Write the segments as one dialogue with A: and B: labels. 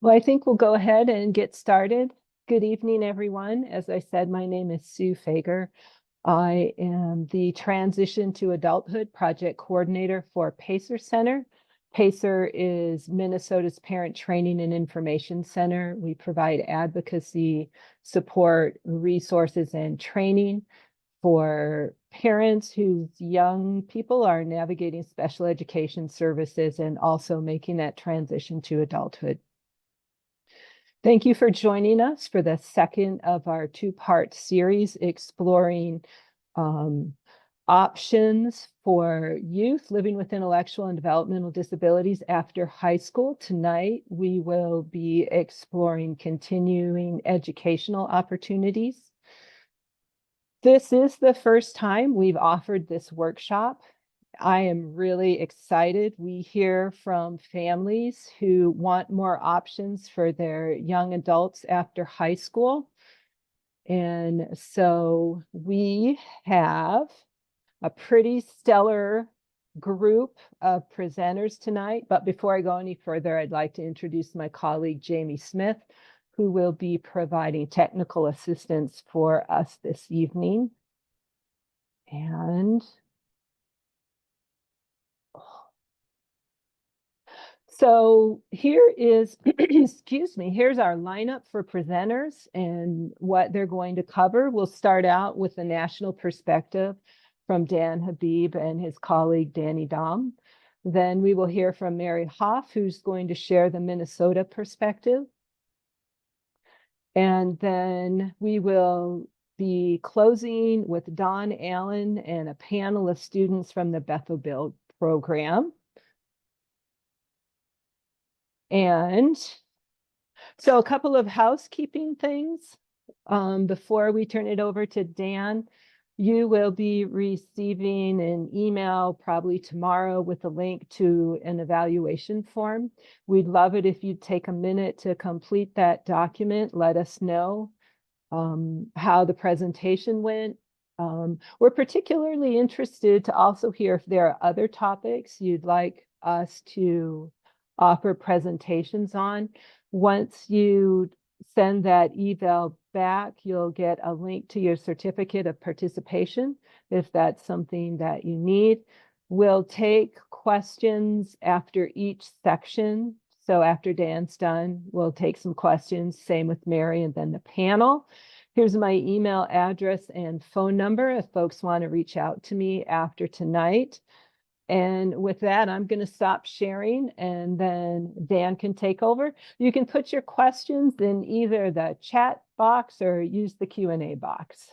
A: Well, I think we'll go ahead and get started. Good evening, everyone. As I said, my name is Sue Fager. I am the Transition to Adulthood Project Coordinator for PACER Center. PACER is Minnesota's Parent Training and Information Center. We provide advocacy, support, resources, and training for parents whose young people are navigating special education services and also making that transition to adulthood. Thank you for joining us for the second of our two-part series exploring options for youth living with intellectual and developmental disabilities after high school. Tonight, we will be exploring continuing educational opportunities. This is the first time we've offered this workshop. I am really excited. We hear from families who want more options for their young adults after high school. And so we have a pretty stellar group of presenters tonight. But before I go any further, I'd like to introduce my colleague, Jamie Smith, who will be providing technical assistance for us this evening. And so here is, excuse me, here's our lineup for presenters and what they're going to cover. We'll start out with the national perspective from Dan Habib and his colleague, Danny Dom. Then we will hear from Mary Hauff, who's going to share the Minnesota perspective. And then we will be closing with Don Allen and a panel of students from the Bethel Build program. And so a couple of housekeeping things before we turn it over to Dan. You will be receiving an email probably tomorrow with a link to an evaluation form. We'd love it if you'd take a minute to complete that document. Let us know how the presentation went. We're particularly interested to also hear if there are other topics you'd like us to offer presentations on. Once you send that eval back, you'll get a link to your certificate of participation if that's something that you need. We'll take questions after each section. So after Dan's done, we'll take some questions, same with Mary and then the panel. Here's my email address and phone number if folks want to reach out to me after tonight. And with that, I'm going to stop sharing and then Dan can take over. You can put your questions in either the chat box or use the Q&A box.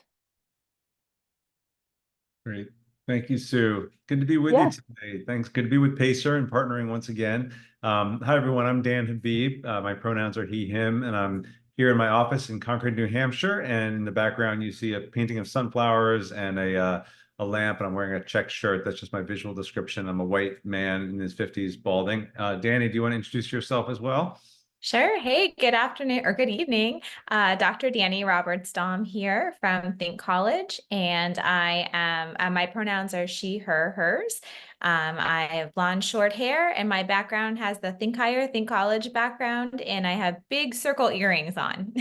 B: Great. Thank you, Sue. Good to be with you today. Thanks. Good to be with PACER and partnering once again. Hi, everyone. I'm Dan Habib. My pronouns are he, him, and I'm here in my office in Concord, New Hampshire. And in the background, you see a painting of sunflowers and a lamp, and I'm wearing a checked shirt. That's just my visual description. I'm a white man in his 50s, balding. Danny, do you want to introduce yourself as well?
C: Sure. Hey, good afternoon or good evening. Dr. Danny Roberts-Dom here from Think College, and I am, my pronouns are she, her, hers. I have blonde, short hair, and my background has the Think Higher, Think College background, and I have big circle earrings on.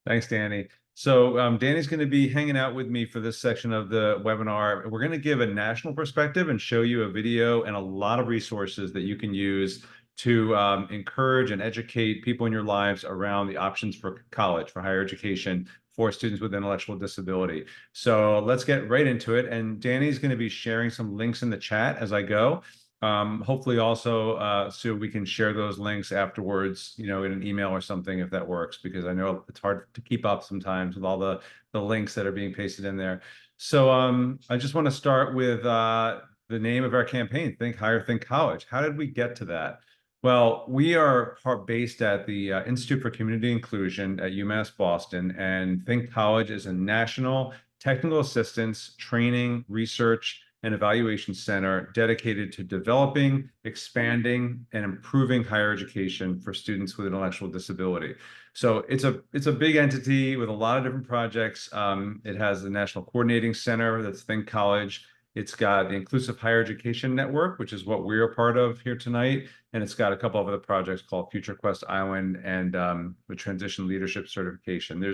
B: Thanks, Danny. So Danny's going to be hanging out with me for this section of the webinar. We're going to give a national perspective and show you a video and a lot of resources that you can use to encourage and educate people in your lives around the options for college, for higher education, for students with intellectual disability. So let's get right into it. And Danny's going to be sharing some links in the chat as I go. Hopefully also, Sue, we can share those links afterwards, you know, in an email or something if that works, because I know it's hard to keep up sometimes with all the links that are being pasted in there. So I just want to start with the name of our campaign, Think Higher, Think College. How did we get to that? Well, we are based at the Institute for Community Inclusion at UMass Boston, and Think College is a national technical assistance, training, research, and evaluation center dedicated to developing, expanding, and improving higher education for students with intellectual disability. So it's a big entity with a lot of different projects. It has the National Coordinating Center, that's Think College. It's got the Inclusive Higher Education Network, which is what we're a part of here tonight. And it's got a couple of other projects called Future Quest Island and the Transition Leadership Certification.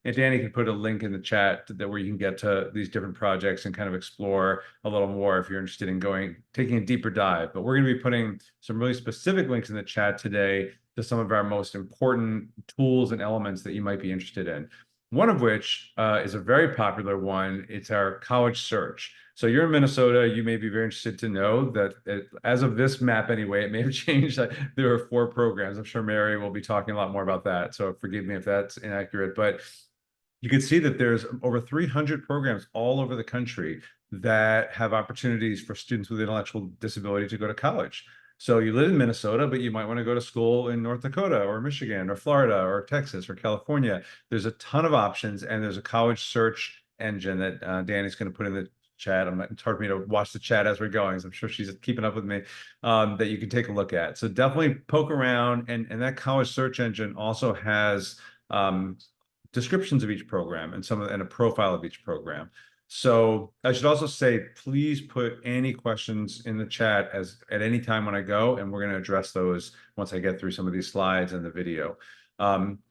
B: And Danny can put a link in the chat where you can get to these different projects and kind of explore a little more if you're interested in taking a deeper dive. But we're going to be putting some really specific links in the chat today to some of our most important tools and elements that you might be interested in. One of which is a very popular one. It's our college search. So you're in Minnesota, you may be very interested to know that as of this map anyway, it may have changed. There are 4 programs. I'm sure Mary will be talking a lot more about that. So forgive me if that's inaccurate, but you can see that there's over 300 programs all over the country that have opportunities for students with intellectual disability to go to college. So you live in Minnesota, but you might want to go to school in North Dakota or Michigan or Florida or Texas or California. There's a ton of options, and there's a college search engine that Danny's going to put in the chat. It's hard for me to watch the chat as we're going, so I'm sure she's keeping up with me, that you can take a look at. So definitely poke around, and that college search engine also has descriptions of each program and a profile of each program. So I should also say, please put any questions in the chat at any time when I go, and we're going to address those once I get through some of these slides and the video.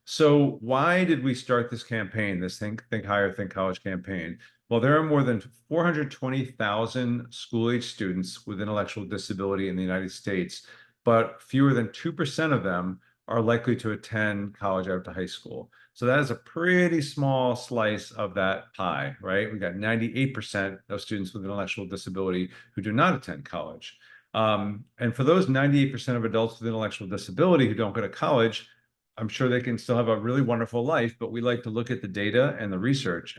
B: So why did we start this campaign, this Think Higher, Think College campaign? Well, there are more than 420,000 school-age students with intellectual disability in the United States, but fewer than 2% of them are likely to attend college after high school. So that is a pretty small slice of that pie, right? We got 98% of students with intellectual disability who do not attend college. And for those 98% of adults with intellectual disability who don't go to college, I'm sure they can still have a really wonderful life, but we like to look at the data and the research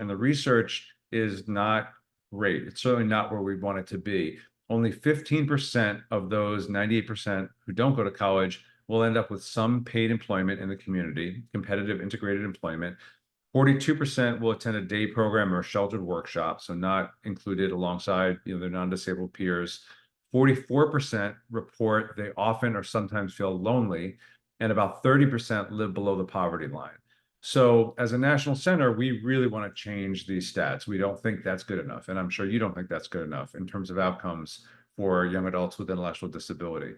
B: is not great. It's certainly not where we want it to be. Only 15% of those 98% who don't go to college will end up with some paid employment in the community, competitive integrated employment. 42% will attend a day program or a sheltered workshop, so not included alongside their non-disabled peers. 44% report they often or sometimes feel lonely, and about 30% live below the poverty line. So as a national center, we really want to change these stats. We don't think that's good enough, and I'm sure you don't think that's good enough in terms of outcomes for young adults with intellectual disability.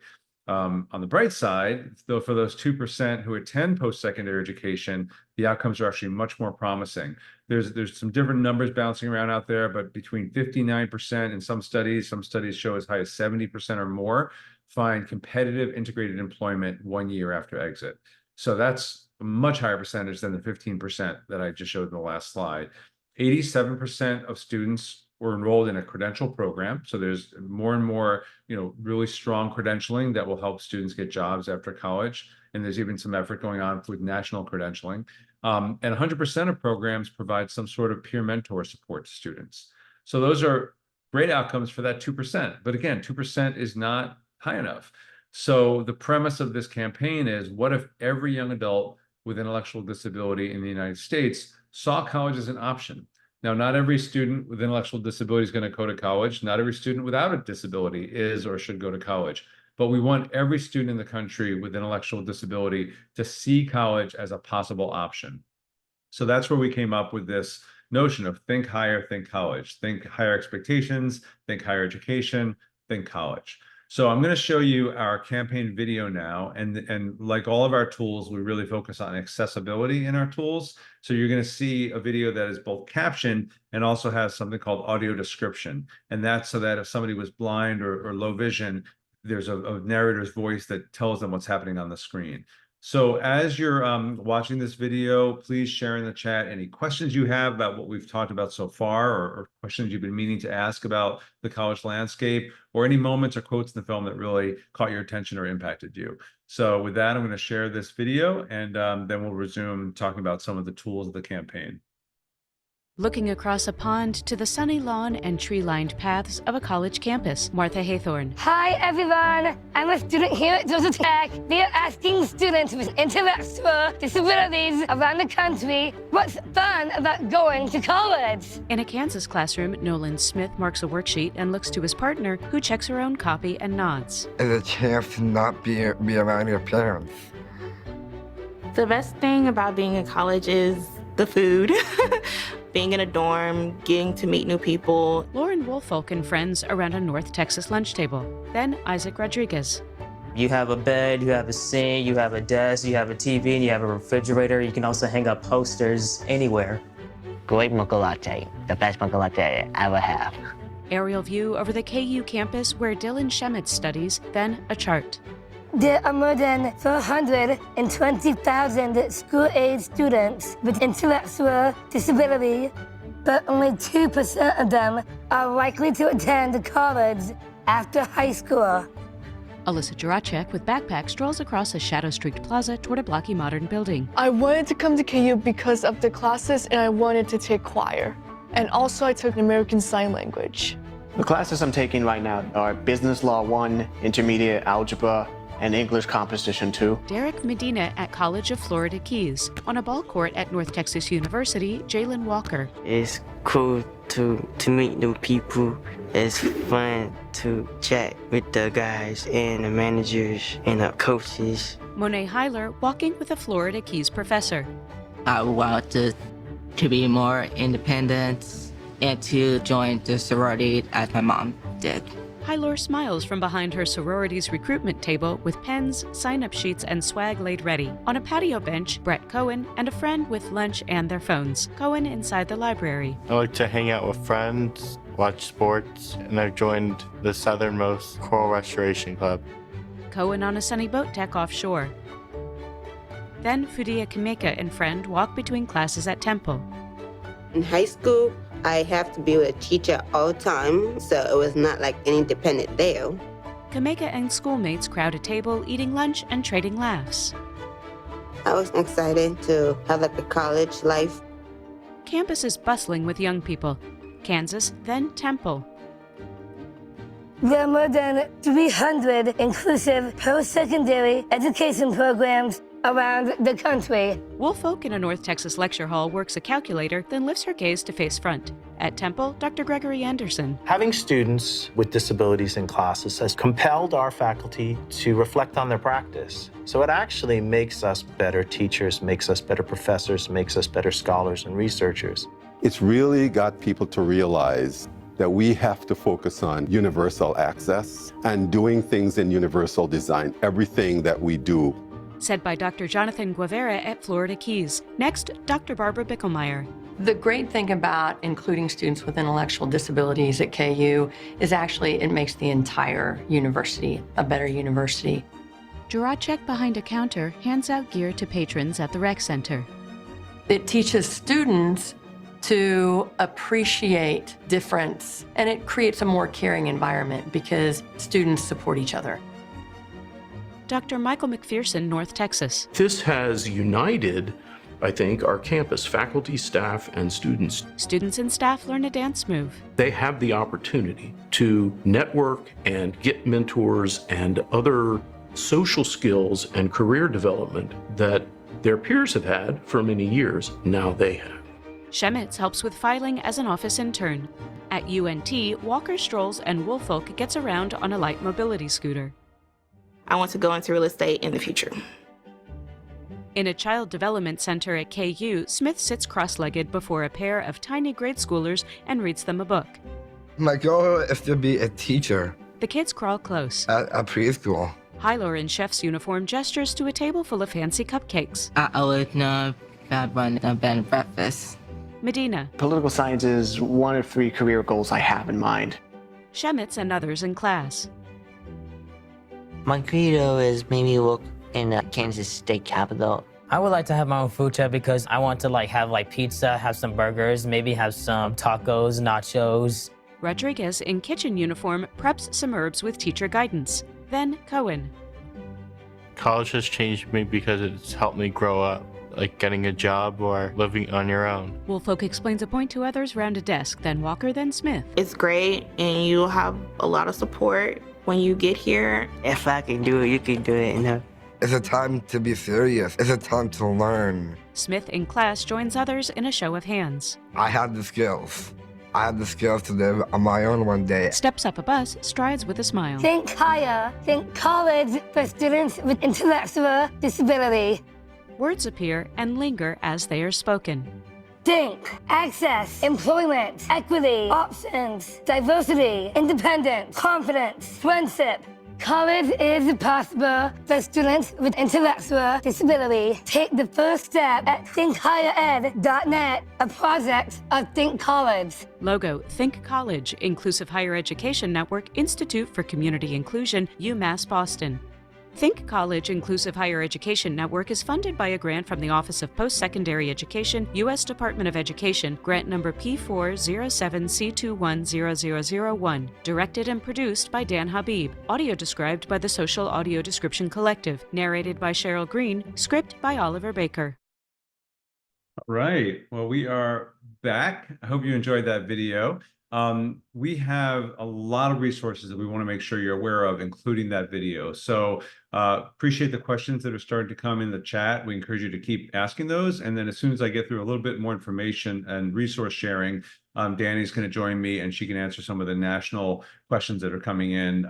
B: On the bright side, though, for those 2% who attend post-secondary education, the outcomes are actually much more promising. There's some different numbers bouncing around out there, but between 59% in some studies show as high as 70% or more find competitive integrated employment 1 year after exit. So that's a much higher percentage than the 15% that I just showed in the last slide. 87% of students were enrolled in a credential program. So there's more and more, really strong credentialing that will help students get jobs after college. And there's even some effort going on with national credentialing. And 100% of programs provide some sort of peer mentor support to students. So those are great outcomes for that 2%. But again, 2% is not high enough. So the premise of this campaign is, what if every young adult with intellectual disability in the United States saw college as an option? Now, not every student with intellectual disability is going to go to college. Not every student without a disability is or should go to college. But we want every student in the country with intellectual disability to see college as a possible option. So that's where we came up with this notion of think higher, think college. Think higher expectations, think higher education, think college. So I'm going to show you our campaign video now, and like all of our tools, we really focus on accessibility in our tools. So you're going to see a video that is both captioned and also has something called audio description. And that's so that if somebody was blind or low vision, there's a narrator's voice that tells them what's happening on the screen. So as you're watching this video, please share in the chat any questions you have about what we've talked about so far, or questions you've been meaning to ask about the college landscape, or any moments or quotes in the film that really caught your attention or impacted you. So with that, I'm going to share this video, and then we'll resume talking about some of the tools of the campaign.
D: Looking across a pond to the sunny lawn and tree-lined paths of a college campus. Martha Haythorne.
E: Hi everyone, I'm a student here at Georgia Tech. We are asking students with intellectual disabilities around the country what's fun about going to college.
D: In a Kansas classroom, Nolan Smith marks a worksheet and looks to his partner, who checks her own copy and nods.
F: It's a chance to not be around your parents.
G: The best thing about being in college is the food. being in a dorm, getting to meet new people.
D: Lauren Woolfolk and friends around a North Texas lunch table. Then Isaac Rodriguez.
H: You have a bed, you have a sink, you have a desk, you have a TV, and you have a refrigerator. You can also hang up posters anywhere.
I: Great mocha latte, the best mocha latte I ever have.
D: Aerial view over the KU campus where Dylan Shemitz studies, then a chart.
E: There are more than 420,000 school-age students with intellectual disability, but only 2% of them are likely to attend college after high school.
D: Alyssa Juracek with backpack strolls across a shadow-streaked plaza toward a blocky modern building.
J: I wanted to come to KU because of the classes, and I wanted to take choir. And also I took American Sign Language.
K: The classes I'm taking right now are Business Law 1, Intermediate Algebra, and English Composition 2.
D: Derek Medina at College of Florida Keys. On a ball court at North Texas University, Jalen Walker.
L: It's cool to meet new people. It's fun to chat with the guys and the managers and the coaches.
D: Monet Heiler walking with a Florida Keys professor.
M: I want to be more independent and to join the sorority as my mom did.
D: Hylor smiles from behind her sorority's recruitment table with pens, sign-up sheets, and swag laid ready. On a patio bench, Brett Cohen and a friend with lunch and their phones. Cohen inside the library.
N: I like to hang out with friends, watch sports, and I've joined the southernmost coral restoration club.
D: Cohen on a sunny boat deck offshore. Then Fudia Kameka and friend walk between classes at Temple.
O: In high school, I have to be with a teacher all the time, so it was not like any independent there.
D: Kameka and schoolmates crowd a table, eating lunch and trading laughs.
O: I was excited to have like a college life.
D: Campus is bustling with young people. Kansas, then Temple.
E: There are more than 300 inclusive post-secondary education programs around the country.
D: Woolfolk in a North Texas lecture hall works a calculator, then lifts her gaze to face front. At Temple, Dr. Gregory Anderson.
P: Having students with disabilities in classes has compelled our faculty to reflect on their practice. So it actually makes us better teachers, makes us better professors, makes us better scholars and researchers.
Q: It's really got people to realize that we have to focus on universal access and doing things in universal design, everything that we do.
D: Said by Dr. Jonathan Guevara at Florida Keys. Next, Dr. Barbara Bickelmeyer.
R: The great thing about including students with intellectual disabilities at KU is actually it makes the entire university a better university.
D: Juracek behind a counter hands out gear to patrons at the rec center.
R: It teaches students to appreciate difference, and it creates a more caring environment because students support each other.
D: Dr. Michael McPherson, North Texas.
S: This has united, I think, our campus faculty, staff, and students.
D: Students and staff learn a dance move.
S: They have the opportunity to network and get mentors and other social skills and career development that their peers have had for many years. Now they have.
D: Shemitz helps with filing as an office intern. At UNT, Walker strolls and Woolfolk gets around on a light mobility scooter.
G: I want to go into real estate in the future.
D: In a child development center at KU, Smith sits cross-legged before a pair of tiny grade schoolers and reads them a book.
F: My goal is to be a teacher.
D: The kids crawl close.
F: At a preschool.
D: Hylor in chef's uniform gestures to a table full of fancy cupcakes.
M: I would not run a bed and breakfast.
D: Medina.
K: Political science is one of 3 career goals I have in mind.
D: Shemitz and others in class.
I: My credo is maybe work in the Kansas state capital.
H: I would like to have my own food truck because I want to have pizza, have some burgers, maybe have some tacos, nachos.
D: Rodriguez in kitchen uniform preps some herbs with teacher guidance. Then Cohen.
N: College has changed me because it's helped me grow up, like getting a job or living on your own.
D: Woolfolk explains a point to others round a desk, then Walker, then Smith.
G: It's great, and you'll have a lot of support when you get here.
L: If I can do it, you can do it, you know.
F: It's a time to be serious. It's a time to learn.
D: Smith in class joins others in a show of hands.
F: I have the skills. I have the skills to live on my own one day.
D: Steps up a bus, strides with a smile.
E: Think higher. Think college for students with intellectual disability.
D: Words appear and linger as they are spoken.
E: Think, access, employment, equity, options, diversity, independence, confidence, friendship. College is possible for students with intellectual disability. Take the first step at thinkhighered.net, a project of Think College.
D: Logo, Think College, Inclusive Higher Education Network, Institute for Community Inclusion, UMass Boston. Think College Inclusive Higher Education Network is funded by a grant from the Office of Post-Secondary Education, U.S. Department of Education, grant number P407C210001, directed and produced by Dan Habib, audio described by the Social Audio Description Collective, narrated by Cheryl Green, script by Oliver Baker.
B: All right, well, we are back. I hope you enjoyed that video. We have a lot of resources that we want to make sure you're aware of, including that video. So appreciate the questions that are starting to come in the chat. We encourage you to keep asking those. And then as soon as I get through a little bit more information and resource sharing, Danny's going to join me and she can answer some of the national questions that are coming in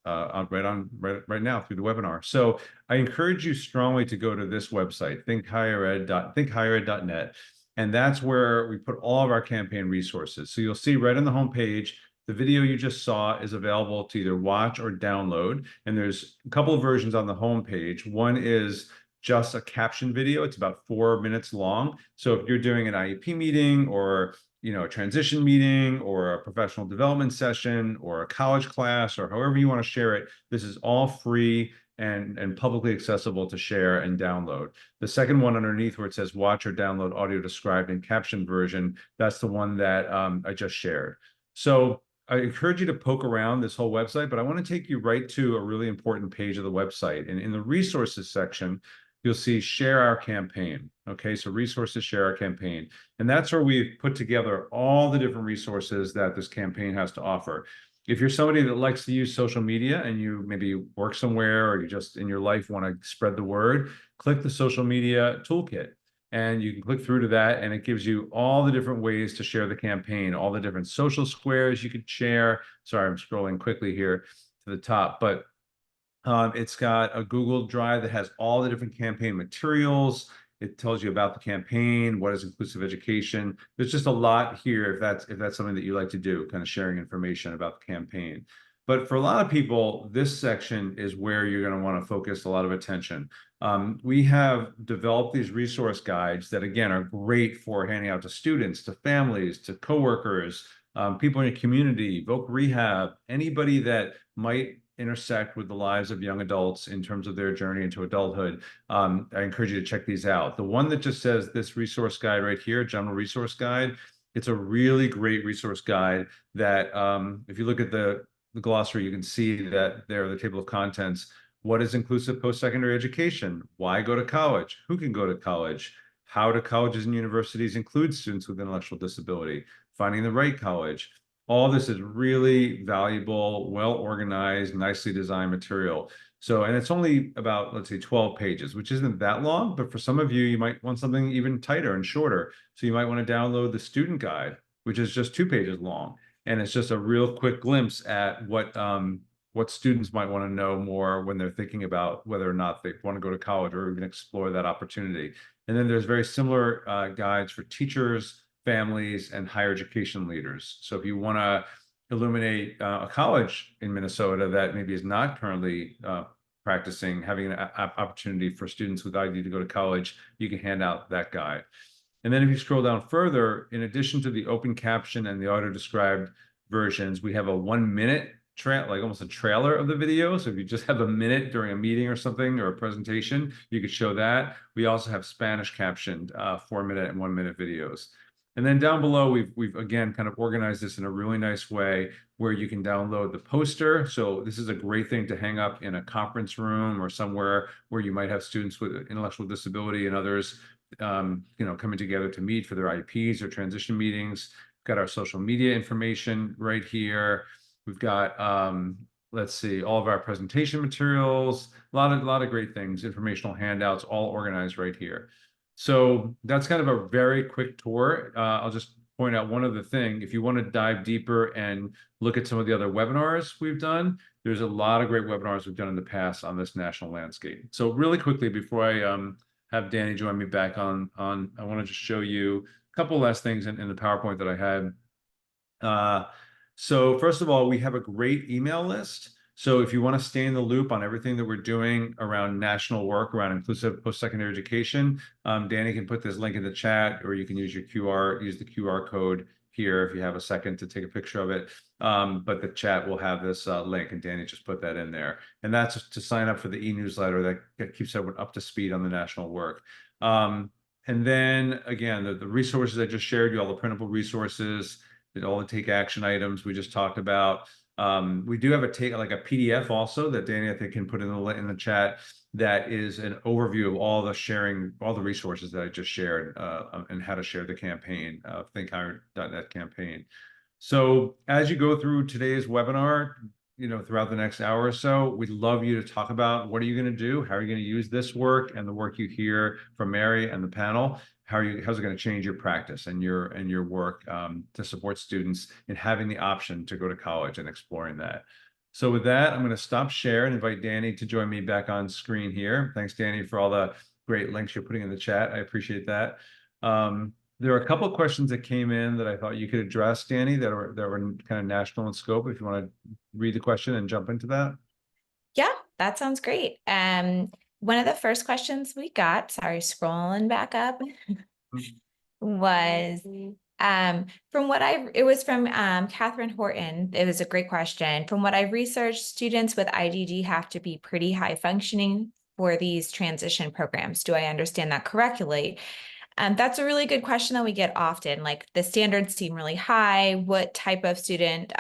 B: right now through the webinar. So I encourage you strongly to go to this website, thinkhighered.net. And that's where we put all of our campaign resources. So you'll see right on the homepage, the video you just saw is available to either watch or download. And there's a couple of versions on the homepage. One is just a caption video. It's about 4 minutes long. So if you're doing an IEP meeting or a transition meeting or a professional development session or a college class or however you want to share it, this is all free and publicly accessible to share and download. The second one underneath where it says watch or download audio described and captioned version, that's the one that I just shared. So I encourage you to poke around this whole website, but I want to take you right to a really important page of the website. And in the resources section, you'll see share our campaign. Okay, so resources, share our campaign. And that's where we've put together all the different resources that this campaign has to offer. If you're somebody that likes to use social media and you maybe work somewhere or you just in your life want to spread the word, click the social media toolkit and you can click through to that and it gives you all the different ways to share the campaign, all the different social squares you could share. Sorry, I'm scrolling quickly here to the top, but it's got a Google Drive that has all the different campaign materials. It tells you about the campaign, what is inclusive education. There's just a lot here if that's something that you like to do, kind of sharing information about the campaign. But for a lot of people, this section is where you're going to want to focus a lot of attention. We have developed these resource guides that, again, are great for handing out to students, to families, to coworkers, people in your community, Voc Rehab, anybody that might intersect with the lives of young adults in terms of their journey into adulthood. I encourage you to check these out. The one that just says this resource guide right here, general resource guide, it's a really great resource guide that if you look at the glossary, you can see that there, the table of contents, what is inclusive post-secondary education? Why go to college? Who can go to college? How do colleges and universities include students with intellectual disability? Finding the right college. All this is really valuable, well-organized, nicely designed material. So, and it's only about, let's say, 12 pages, which isn't that long, but for some of you, you might want something even tighter and shorter. So you might want to download the student guide, which is just 2 pages long. And it's just a real quick glimpse at what students might want to know more when they're thinking about whether or not they want to go to college or even explore that opportunity. And then there's very similar guides for teachers, families, and higher education leaders. So if you want to illuminate a college in Minnesota that maybe is not currently practicing, having an opportunity for students with IDD to go to college, you can hand out that guide. And then if you scroll down further, in addition to the open caption and the auto-described versions, we have a 1 minute like almost a trailer of the video. So if you just have a minute during a meeting or something or a presentation, you could show that. We also have Spanish captioned 4 minute and 1 minute videos. And then down below, we've again kind of organized this in a really nice way where you can download the poster. So this is a great thing to hang up in a conference room or somewhere where you might have students with intellectual disability and others, coming together to meet for their IEPs or transition meetings. We've got our social media information right here. We've got, let's see, all of our presentation materials, a lot of great things, informational handouts, all organized right here. So that's kind of a very quick tour. I'll just point out one other thing. If you want to dive deeper and look at some of the other webinars we've done, there's a lot of great webinars we've done in the past on this national landscape. So really quickly, before I have Danny join me back on, I want to just show you couple last things in the PowerPoint that I had. So first of all, we have a great email list. So if you want to stay in the loop on everything that we're doing around national work, around inclusive post-secondary education, Danny can put this link in the chat, or you can use the QR code here if you have a second to take a picture of it. But the chat will have this link, and Danny just put that in there. And that's to sign up for the e-newsletter that keeps everyone up to speed on the national work. And then again, the resources I just shared you, all the printable resources, all the take action items we just talked about. We do have a PDF also that Danny, I think, can put in the chat, that is an overview of all the resources that I just shared, and how to share the campaign, thinkhigher.net campaign. So as you go through today's webinar, throughout the next hour or so, we'd love you to talk about what are you going to do, how are you going to use this work and the work you hear from Mary and the panel. How's it going to change your practice and your work to support students in having the option to go to college and exploring that. So with that, I'm going to stop share and invite Danny to join me back on screen here. Thanks, Danny, for all the great links you're putting in the chat. I appreciate that. There are a couple of questions that came in that I thought you could address, Danny, that were kind of national in scope. If you want to read the question and jump into that.
C: Yeah, that sounds great. One of the first questions we got, sorry, scrolling back up, was it was from Catherine Horton. It was a great question. From what I've researched, students with IDD have to be pretty high functioning for these transition programs. Do I understand that correctly? That's a really good question that we get often. Like, the standards seem really high. What type of student,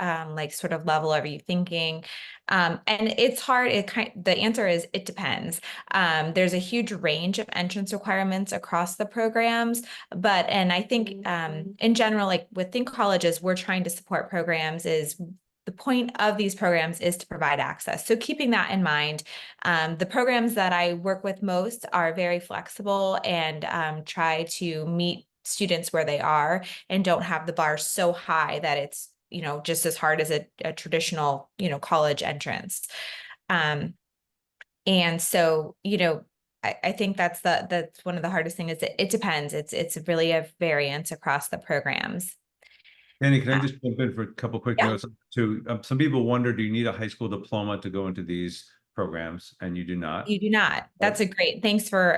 C: sort of level are you thinking? And it's hard. The answer is it depends. There's a huge range of entrance requirements across the programs, and I think in general, like within colleges, we're trying to support programs. The point of these programs is to provide access. So keeping that in mind, the programs that I work with most are very flexible and try to meet students where they are and don't have the bar so high that it's, just as hard as a traditional, college entrance. And so, I think that's one of the hardest things is it depends. It's really a variance across the programs.
B: Danny, can I just jump in for a couple quick notes too? Some people wonder, do you need a high school diploma to go into these programs? And you do not.
C: You do not. That's a great, thanks for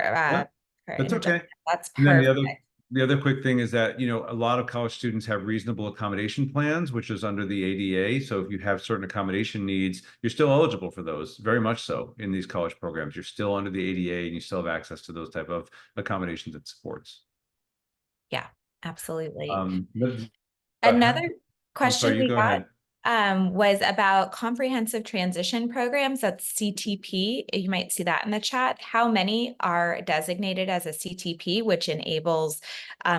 B: that's okay.
C: That's
B: perfect. And then the other quick thing is that, a lot of college students have reasonable accommodation plans, which is under the ADA. So if you have certain accommodation needs, you're still eligible for those, very much so in these college programs. You're still under the ADA and you still have access to those type of accommodations and supports.
C: Yeah, absolutely.
B: Another
C: question we got was about comprehensive transition programs. That's CTP. You might see that in the chat. How many are designated as a CTP, which enables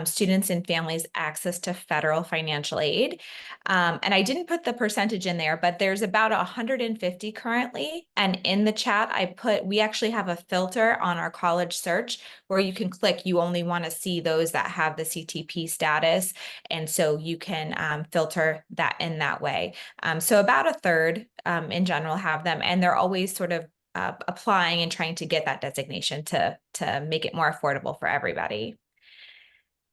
C: students and families access to federal financial aid? And I didn't put the percentage in there, but there's about 150 currently. And in the chat, we actually have a filter on our college search where you can click, you only want to see those that have the CTP status. And so you can filter that in that way. So about a third in general have them, and they're always sort of applying and trying to get that designation to make it more affordable for everybody.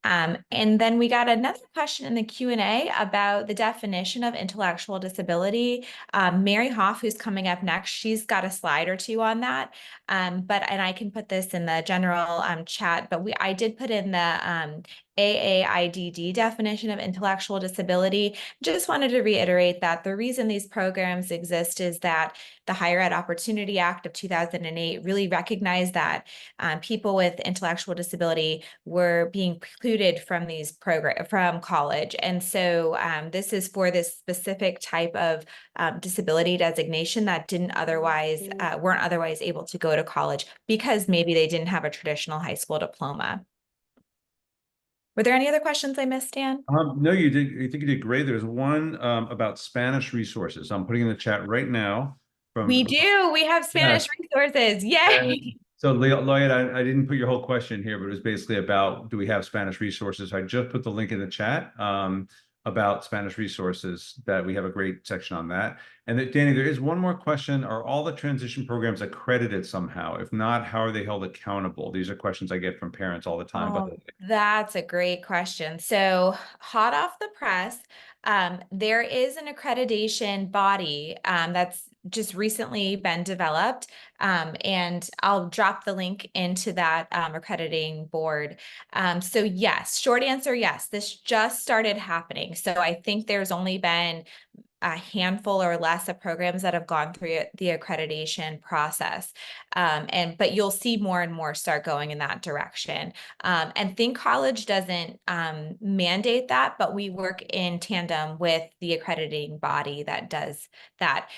C: And then we got another question in the Q&A about the definition of intellectual disability. Mary Hauff, who's coming up next, she's got a slide or two on that. And I can put this in the general chat, but I did put in the AAIDD definition of intellectual disability. Just wanted to reiterate that the reason these programs exist is that the Higher Ed Opportunity Act of 2008 really recognized that people with intellectual disability were being precluded from these from college. And so this is for this specific type of disability designation that weren't otherwise able to go to college because maybe they didn't have a traditional high school diploma. Were there any other questions I missed, Dan?
B: No, you did. I think you did great. There's one about Spanish resources. I'm putting in the chat right now.
C: We have Spanish resources. Yay!
B: So Lloyd, I didn't put your whole question here, but it was basically about, do we have Spanish resources? I just put the link in the chat. about Spanish resources, that we have a great section on that. And that, Danny, there is one more question. Are all the transition programs accredited somehow? If not, how are they held accountable? These are questions I get from parents all the time.
C: Oh, that's a great question. So, hot off the press, there is an accreditation body that's just recently been developed. And I'll drop the link into that accrediting board. So yes, short answer, yes, this just started happening. So I think there's only been a handful or less of programs that have gone through the accreditation process. But you'll see more and more start going in that direction. And Think College doesn't mandate that, but we work in tandem with the accrediting body that does that.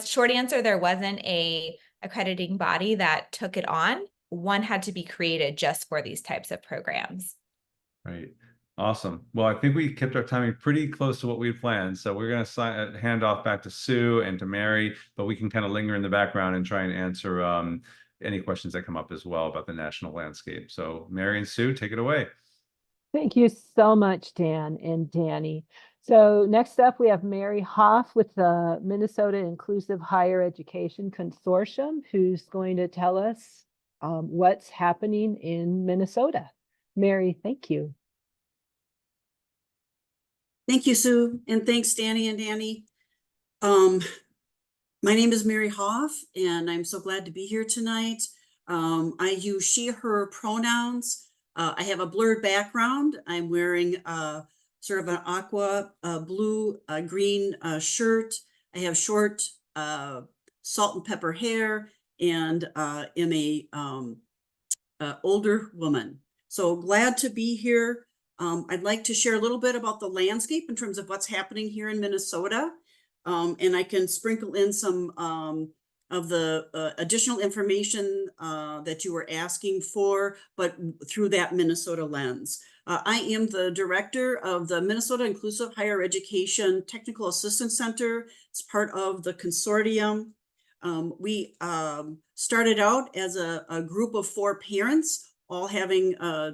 C: Short answer, there wasn't a accrediting body that took it on. One had to be created just for these types of programs.
B: Right. Awesome. Well, I think we kept our timing pretty close to what we had planned. So we're going to hand off back to Sue and to Mary, but we can kind of linger in the background and try and answer any questions that come up as well about the national landscape. So Mary and Sue, take it away.
A: Thank you so much, Dan and Danny. So next up, we have Mary Hauff with the Minnesota Inclusive Higher Education Consortium, who's going to tell us what's happening in Minnesota. Mary, thank you.
T: Thank you, Sue, and thanks, Danny and Danny. My name is Mary Hauff, and I'm so glad to be here tonight. I use she, her pronouns. I have a blurred background. I'm wearing sort of an aqua blue, green shirt. I have short salt and pepper hair, and am a older woman. So glad to be here. I'd like to share a little bit about the landscape in terms of what's happening here in Minnesota. And I can sprinkle in some of the additional information that you were asking for, but through that Minnesota lens. I am the director of the Minnesota Inclusive Higher Education Technical Assistance Center. It's part of the consortium. We started out as a group of 4 parents, all having a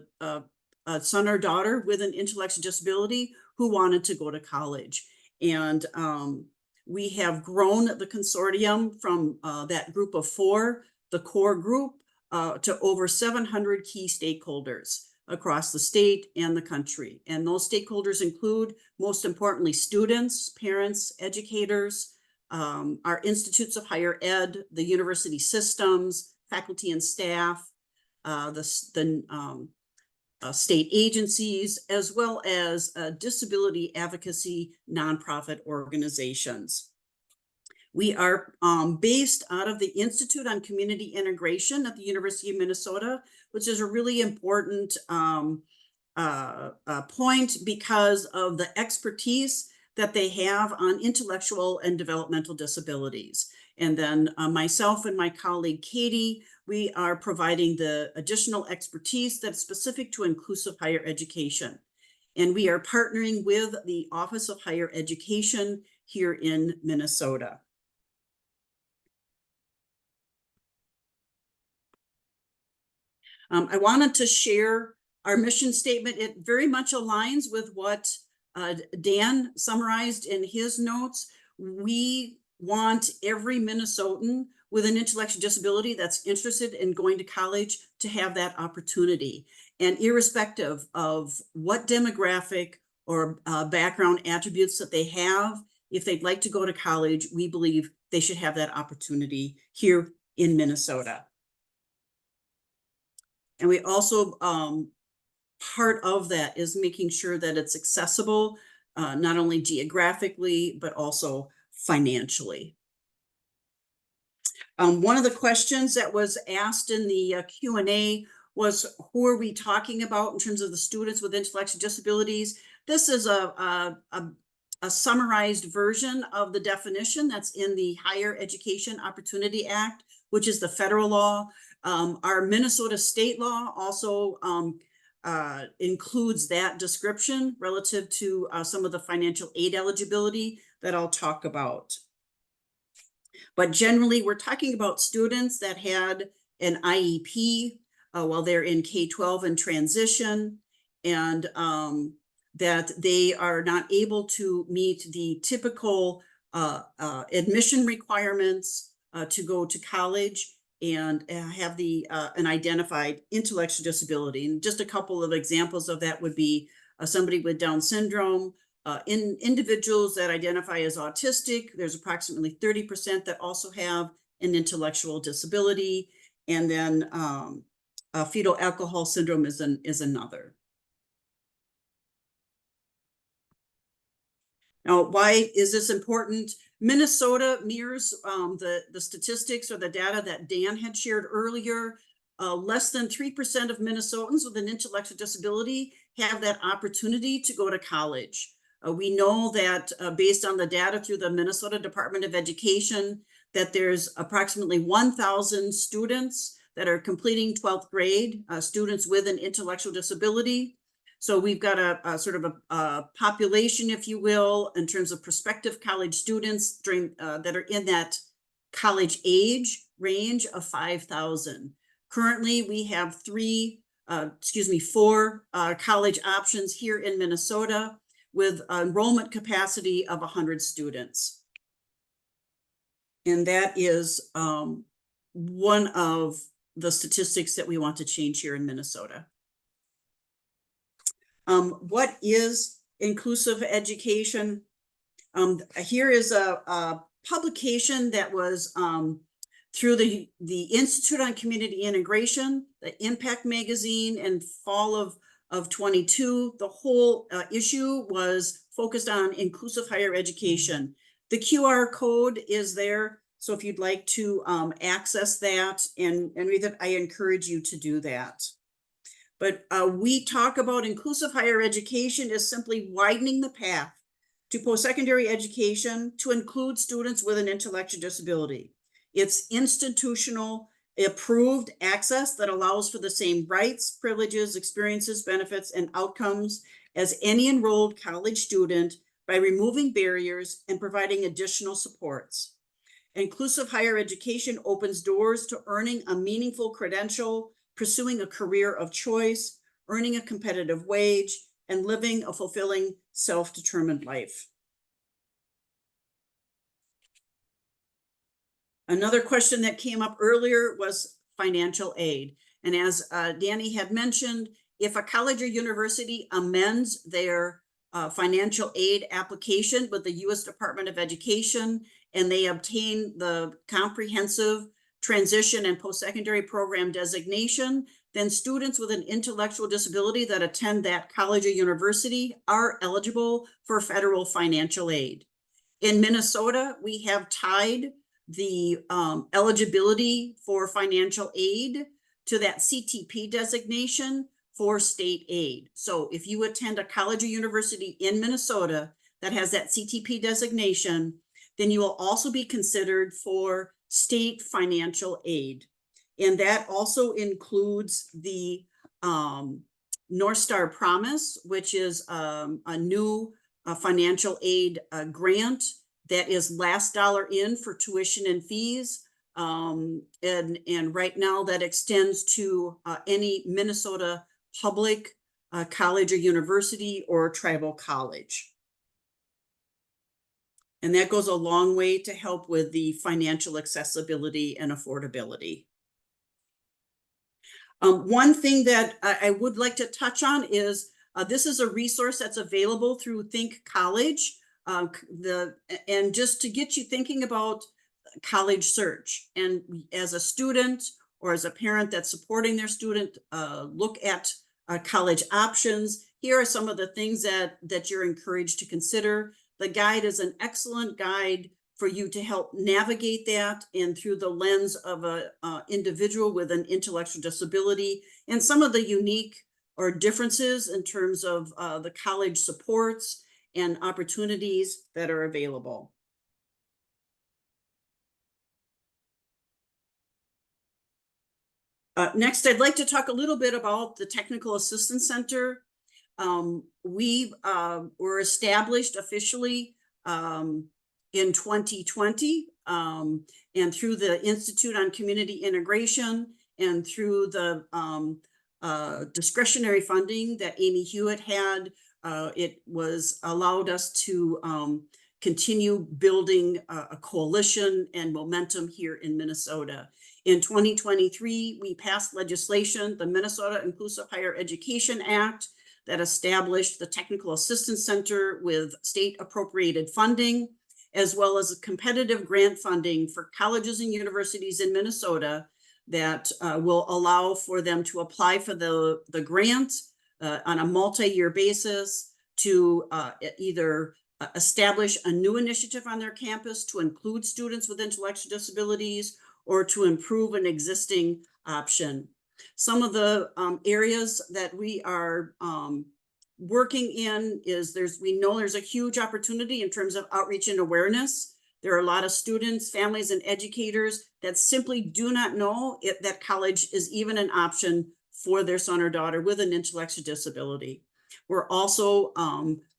T: son or daughter with an intellectual disability who wanted to go to college. And we have grown the consortium from that group of 4, the core group, to over 700 key stakeholders across the state and the country. And those stakeholders include, most importantly, students, parents, educators, our institutes of higher ed, the university systems, faculty and staff, the state agencies, as well as disability advocacy nonprofit organizations. We are based out of the Institute on Community Integration at the University of Minnesota, which is a really important point because of the expertise that they have on intellectual and developmental disabilities. And then myself and my colleague, Katie, we are providing the additional expertise that's specific to inclusive higher education. And we are partnering with the Office of Higher Education here in Minnesota. I wanted to share our mission statement. It very much aligns with what Dan summarized in his notes. We want every Minnesotan with an intellectual disability that's interested in going to college to have that opportunity. And irrespective of what demographic or background attributes that they have, if they'd like to go to college, we believe they should have that opportunity here in Minnesota. And we also, part of that is making sure that it's accessible, not only geographically, but also financially. One of the questions that was asked in the Q&A was, who are we talking about in terms of the students with intellectual disabilities? This is a summarized version of the definition that's in the Higher Education Opportunity Act, which is the federal law. Our Minnesota state law also includes that description relative to some of the financial aid eligibility that I'll talk about. But generally, we're talking about students that had an IEP while they're in K-12 and transition. And that they are not able to meet the typical admission requirements to go to college and have an identified intellectual disability. And just a couple of examples of that would be somebody with Down syndrome, in individuals that identify as autistic. There's approximately 30% that also have an intellectual disability. And then fetal alcohol syndrome is another. Now, why is this important? Minnesota mirrors the statistics or the data that Dan had shared earlier. Less than 3% of Minnesotans with an intellectual disability have that opportunity to go to college. We know that based on the data through the Minnesota Department of Education, that there's approximately 1,000 students that are completing 12th grade, students with an intellectual disability. So we've got a sort of a population, if you will, in terms of prospective college students that are in that college age range of 5,000. Currently, we have four college options here in Minnesota with enrollment capacity of 100 students. And that is one of the statistics that we want to change here in Minnesota. What is inclusive education? Here is a publication that was through the Institute on Community Integration, the Impact Magazine, in fall of 22. The whole issue was focused on inclusive higher education. The QR code is there, so if you'd like to access that and read it, I encourage you to do that. But we talk about inclusive higher education as simply widening the path to post-secondary education to include students with an intellectual disability. It's institutional approved access that allows for the same rights, privileges, experiences, benefits, and outcomes as any enrolled college student by removing barriers and providing additional supports. Inclusive higher education opens doors to earning a meaningful credential, pursuing a career of choice, earning a competitive wage, and living a fulfilling self-determined life. Another question that came up earlier was financial aid. And as Danny had mentioned, if a college or university amends their financial aid application with the U.S. Department of Education and they obtain the comprehensive transition and post-secondary program designation, then students with an intellectual disability that attend that college or university are eligible for federal financial aid. In Minnesota, we have tied the eligibility for financial aid to that CTP designation for state aid. So if you attend a college or university in Minnesota that has that CTP designation, then you will also be considered for state financial aid. And that also includes the North Star Promise, which is a new financial aid grant that is last dollar in for tuition and fees. And right now that extends to any Minnesota public college or university or tribal college. And that goes a long way to help with the financial accessibility and affordability. One thing that I would like to touch on is this is a resource that's available through Think College. And just to get you thinking about college search, and as a student or as a parent that's supporting their student, look at college options. Here are some of the things that you're encouraged to consider. The guide is an excellent guide for you to help navigate that and through the lens of an individual with an intellectual disability and some of the unique or differences in terms of the college supports and opportunities that are available. Next, I'd like to talk a little bit about the Technical Assistance Center. We were established officially in 2020 and through the Institute on Community Integration and through the discretionary funding that Amy Hewitt had, it was allowed us to continue building a coalition and momentum here in Minnesota. In 2023, we passed legislation, the Minnesota Inclusive Higher Education Act, that established the Technical Assistance Center with state appropriated funding, as well as competitive grant funding for colleges and universities in Minnesota that will allow for them to apply for the grant on a multi-year basis to either establish a new initiative on their campus to include students with intellectual disabilities or to improve an existing option. Some of the areas that we are working in is we know there's a huge opportunity in terms of outreach and awareness. There are a lot of students, families, and educators that simply do not know that college is even an option for their son or daughter with an intellectual disability. We're also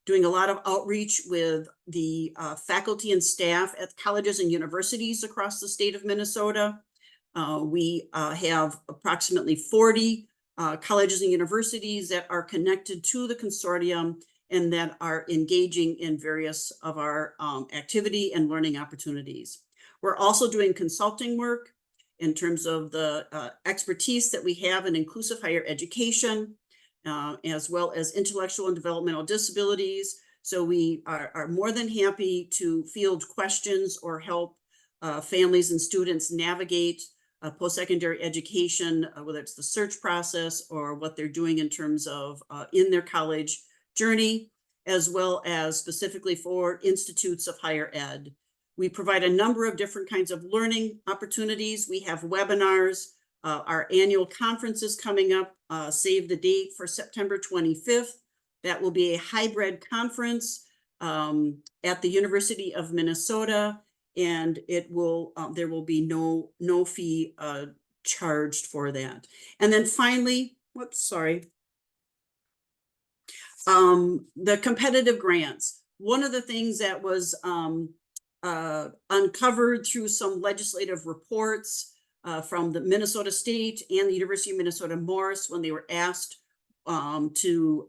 T: doing a lot of outreach with the faculty and staff at colleges and universities across the state of Minnesota. We have approximately 40 colleges and universities that are connected to the consortium and that are engaging in various of our activity and learning opportunities. We're also doing consulting work in terms of the expertise that we have in inclusive higher education, as well as intellectual and developmental disabilities. So we are more than happy to field questions or help families and students navigate post-secondary education, whether it's the search process or what they're doing in terms of in their college journey, as well as specifically for institutes of higher ed. We provide a number of different kinds of learning opportunities. We have webinars. Our annual conference is coming up. Save the date for September 25th. That will be a hybrid conference at the University of Minnesota, and it will there will be no fee charged for that. And then finally, the competitive grants. One of the things that was uncovered through some legislative reports from the Minnesota State and the University of Minnesota Morris, when they were asked to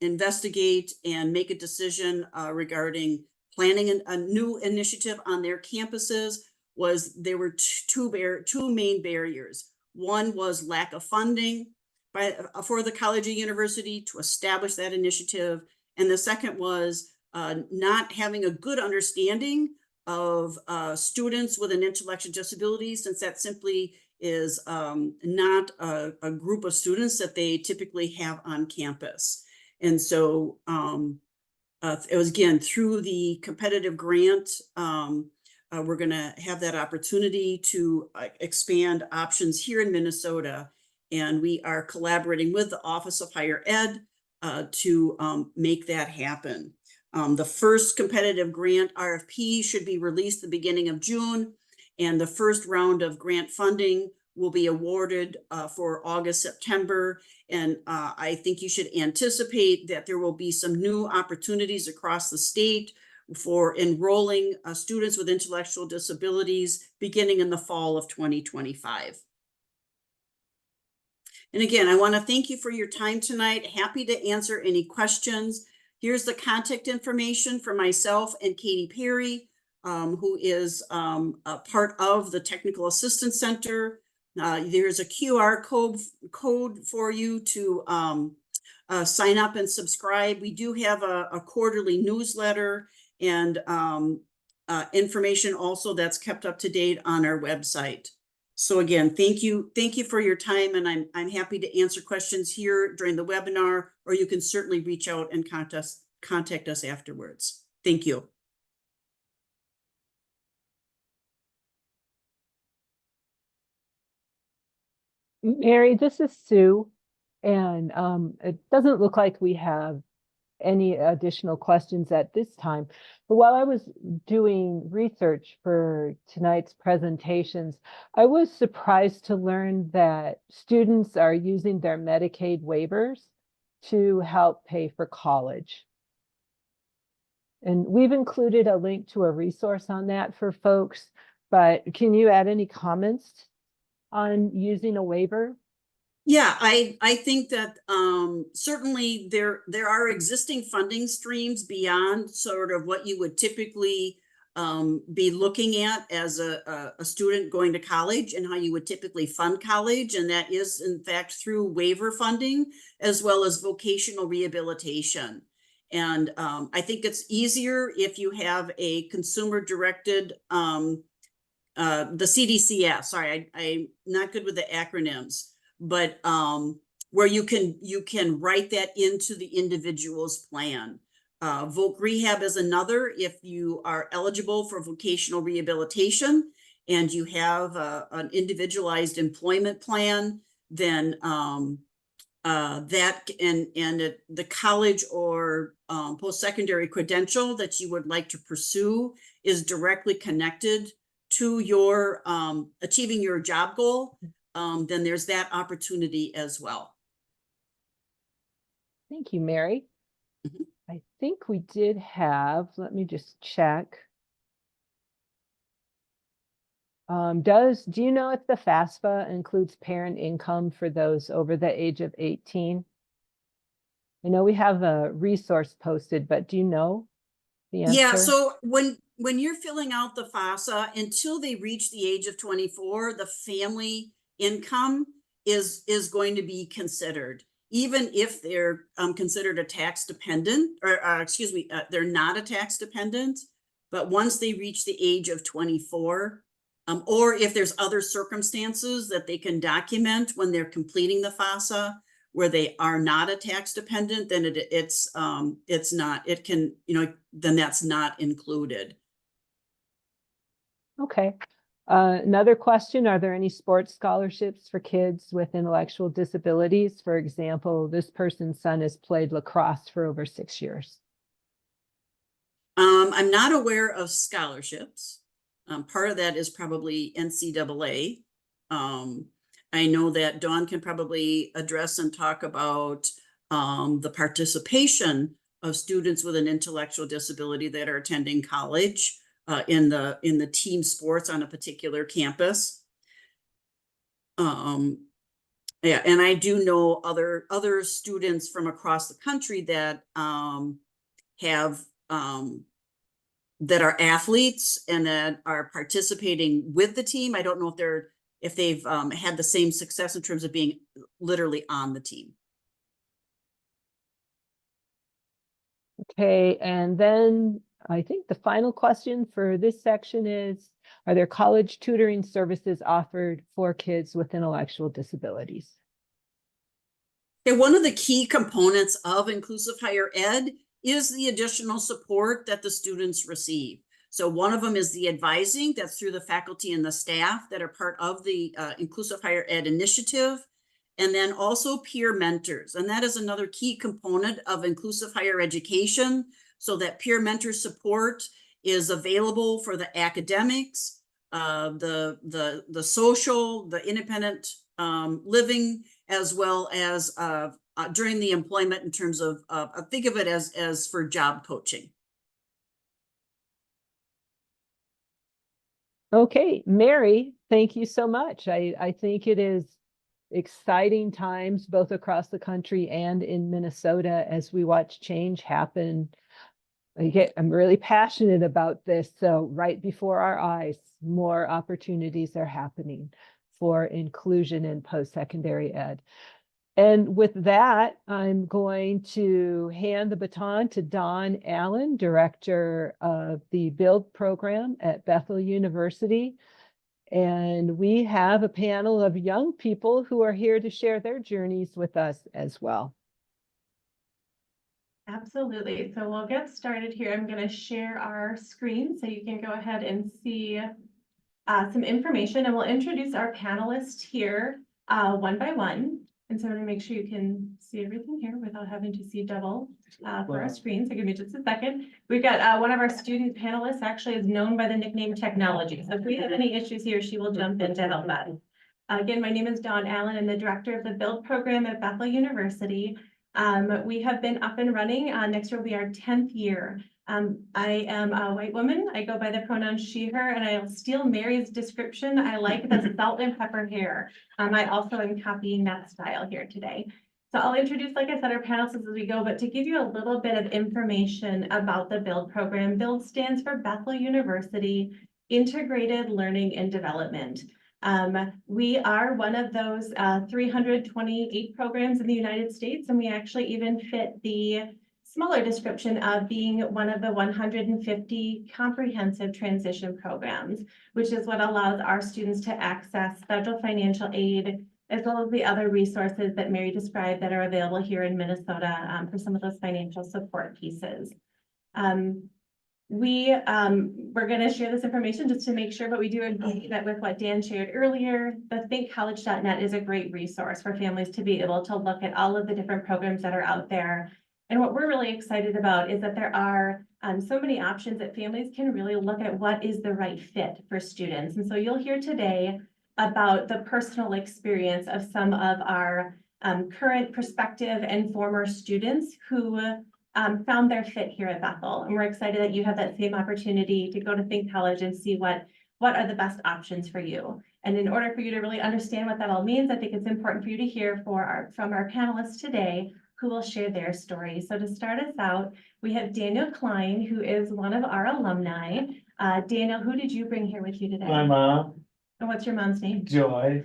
T: investigate and make a decision regarding planning a new initiative on their campuses, was there were two main barriers. One was lack of funding for the college or university to establish that initiative. And the second was not having a good understanding of students with an intellectual disability, since that simply is not a group of students that they typically have on campus. And so it was, again, through the competitive grant, we're going to have that opportunity to expand options here in Minnesota. And we are collaborating with the Office of Higher Ed to make that happen. The first competitive grant RFP should be released the beginning of June, and the first round of grant funding will be awarded for August, September. And I think you should anticipate that there will be some new opportunities across the state for enrolling students with intellectual disabilities beginning in the fall of 2025. And again, I want to thank you for your time tonight. Happy to answer any questions. Here's the contact information for myself and Katie Perry, who is a part of the Technical Assistance Center. There's a QR code for you to sign up and subscribe. We do have a quarterly newsletter and information also that's kept up to date on our website. So again, thank you for your time, and I'm happy to answer questions here during the webinar, or you can certainly reach out and contact us afterwards. Thank you.
A: Mary, this is Sue, and it doesn't look like we have any additional questions at this time. But while I was doing research for tonight's presentations, I was surprised to learn that students are using their Medicaid waivers to help pay for college. And we've included a link to a resource on that for folks, but can you add any comments on using a waiver?
T: Yeah, I think that certainly there are existing funding streams beyond sort of what you would typically be looking at as a student going to college and how you would typically fund college. And that is in fact through waiver funding as well as vocational rehabilitation. And I think it's easier if you have a consumer directed the CDCF, sorry, I'm not good with the acronyms, but where you can write that into the individual's plan. Voc Rehab is another. If you are eligible for vocational rehabilitation and you have an individualized employment plan, then that and the college or post-secondary credential that you would like to pursue is directly connected to your achieving your job goal, then there's that opportunity as well.
A: Thank you, Mary. I think we did have, let me just check. Do you know if the FAFSA includes parent income for those over the age of 18? I know we have a resource posted, but do you know the answer?
T: Yeah, so when you're filling out the FAFSA, until they reach the age of 24, the family income is going to be considered, even if they're considered a tax dependent, or excuse me, they're not a tax dependent. But once they reach the age of 24, or if there's other circumstances that they can document when they're completing the FAFSA where they are not a tax dependent, then it's not, it can, then that's not included.
A: Okay. Another question, are there any sports scholarships for kids with intellectual disabilities? For example, this person's son has played lacrosse for over 6 years.
T: I'm not aware of scholarships. Part of that is probably NCAA. I know that Dawn can probably address and talk about the participation of students with an intellectual disability that are attending college in the team sports on a particular campus. Yeah, and I do know other students from across the country that have that are athletes and that are participating with the team. I don't know if they've had the same success in terms of being literally on the team.
A: Okay, and then I think the final question for this section is, are there college tutoring services offered for kids with intellectual disabilities?
T: And one of the key components of inclusive higher ed is the additional support that the students receive. So one of them is the advising, that's through the faculty and the staff that are part of the inclusive higher ed initiative. And then also peer mentors. And that is another key component of inclusive higher education, so that peer mentor support is available for the academics, the social, the independent living, as well as during the employment in terms of think of it as for job coaching.
A: Okay, Mary, thank you so much. I think it is exciting times both across the country and in Minnesota as we watch change happen. I'm really passionate about this. So right before our eyes, more opportunities are happening for inclusion in post-secondary ed. And with that, I'm going to hand the baton to Don Allen, Director of the Build program at Bethel University. And we have a panel of young people who are here to share their journeys with us as well.
U: Absolutely. So we'll get started here. I'm going to share our screen so you can go ahead and see some information, and we'll introduce our panelists here one by one. And so I'm going to make sure you can see everything here without having to see double for our screen. So give me just a second. We've got one of our student panelists actually is known by the nickname Technology. So if we have any issues here, she will jump in to help us. Again, my name is Dawn Allen. I'm the director of the Build program at Bethel University. We have been up and running. Next year will be our 10th year. I am a white woman. I go by the pronoun she, her, and I'll steal Mary's description. I like the salt and pepper hair. I also am copying that style here today. So I'll introduce, like I said, our panelists as we go, but to give you a little bit of information about the BUILD program. BUILD stands for Bethel University Integrated Learning and Development. We are one of those 328 programs in the United States, and we actually even fit the smaller description of being one of the 150 comprehensive transition programs, which is what allows our students to access federal financial aid, as well as the other resources that Mary described that are available here in Minnesota for some of those financial support pieces. We're going to share this information just to make sure, but we do agree that with what Dan shared earlier, the thinkcollege.net is a great resource for families to be able to look at all of the different programs that are out there. And what we're really excited about is that there are so many options that families can really look at what is the right fit for students. And so you'll hear today about the personal experience of some of our current, prospective, and former students who found their fit here at Bethel. And we're excited that you have that same opportunity to go to Think College and see what are the best options for you. And in order for you to really understand what that all means, I think it's important for you to hear from our panelists today who will share their story. So to start us out, we have Daniel Klein, who is one of our alumni. Daniel, who did you bring here with you today?
J: My mom.
U: And what's your mom's name?
J: Joy.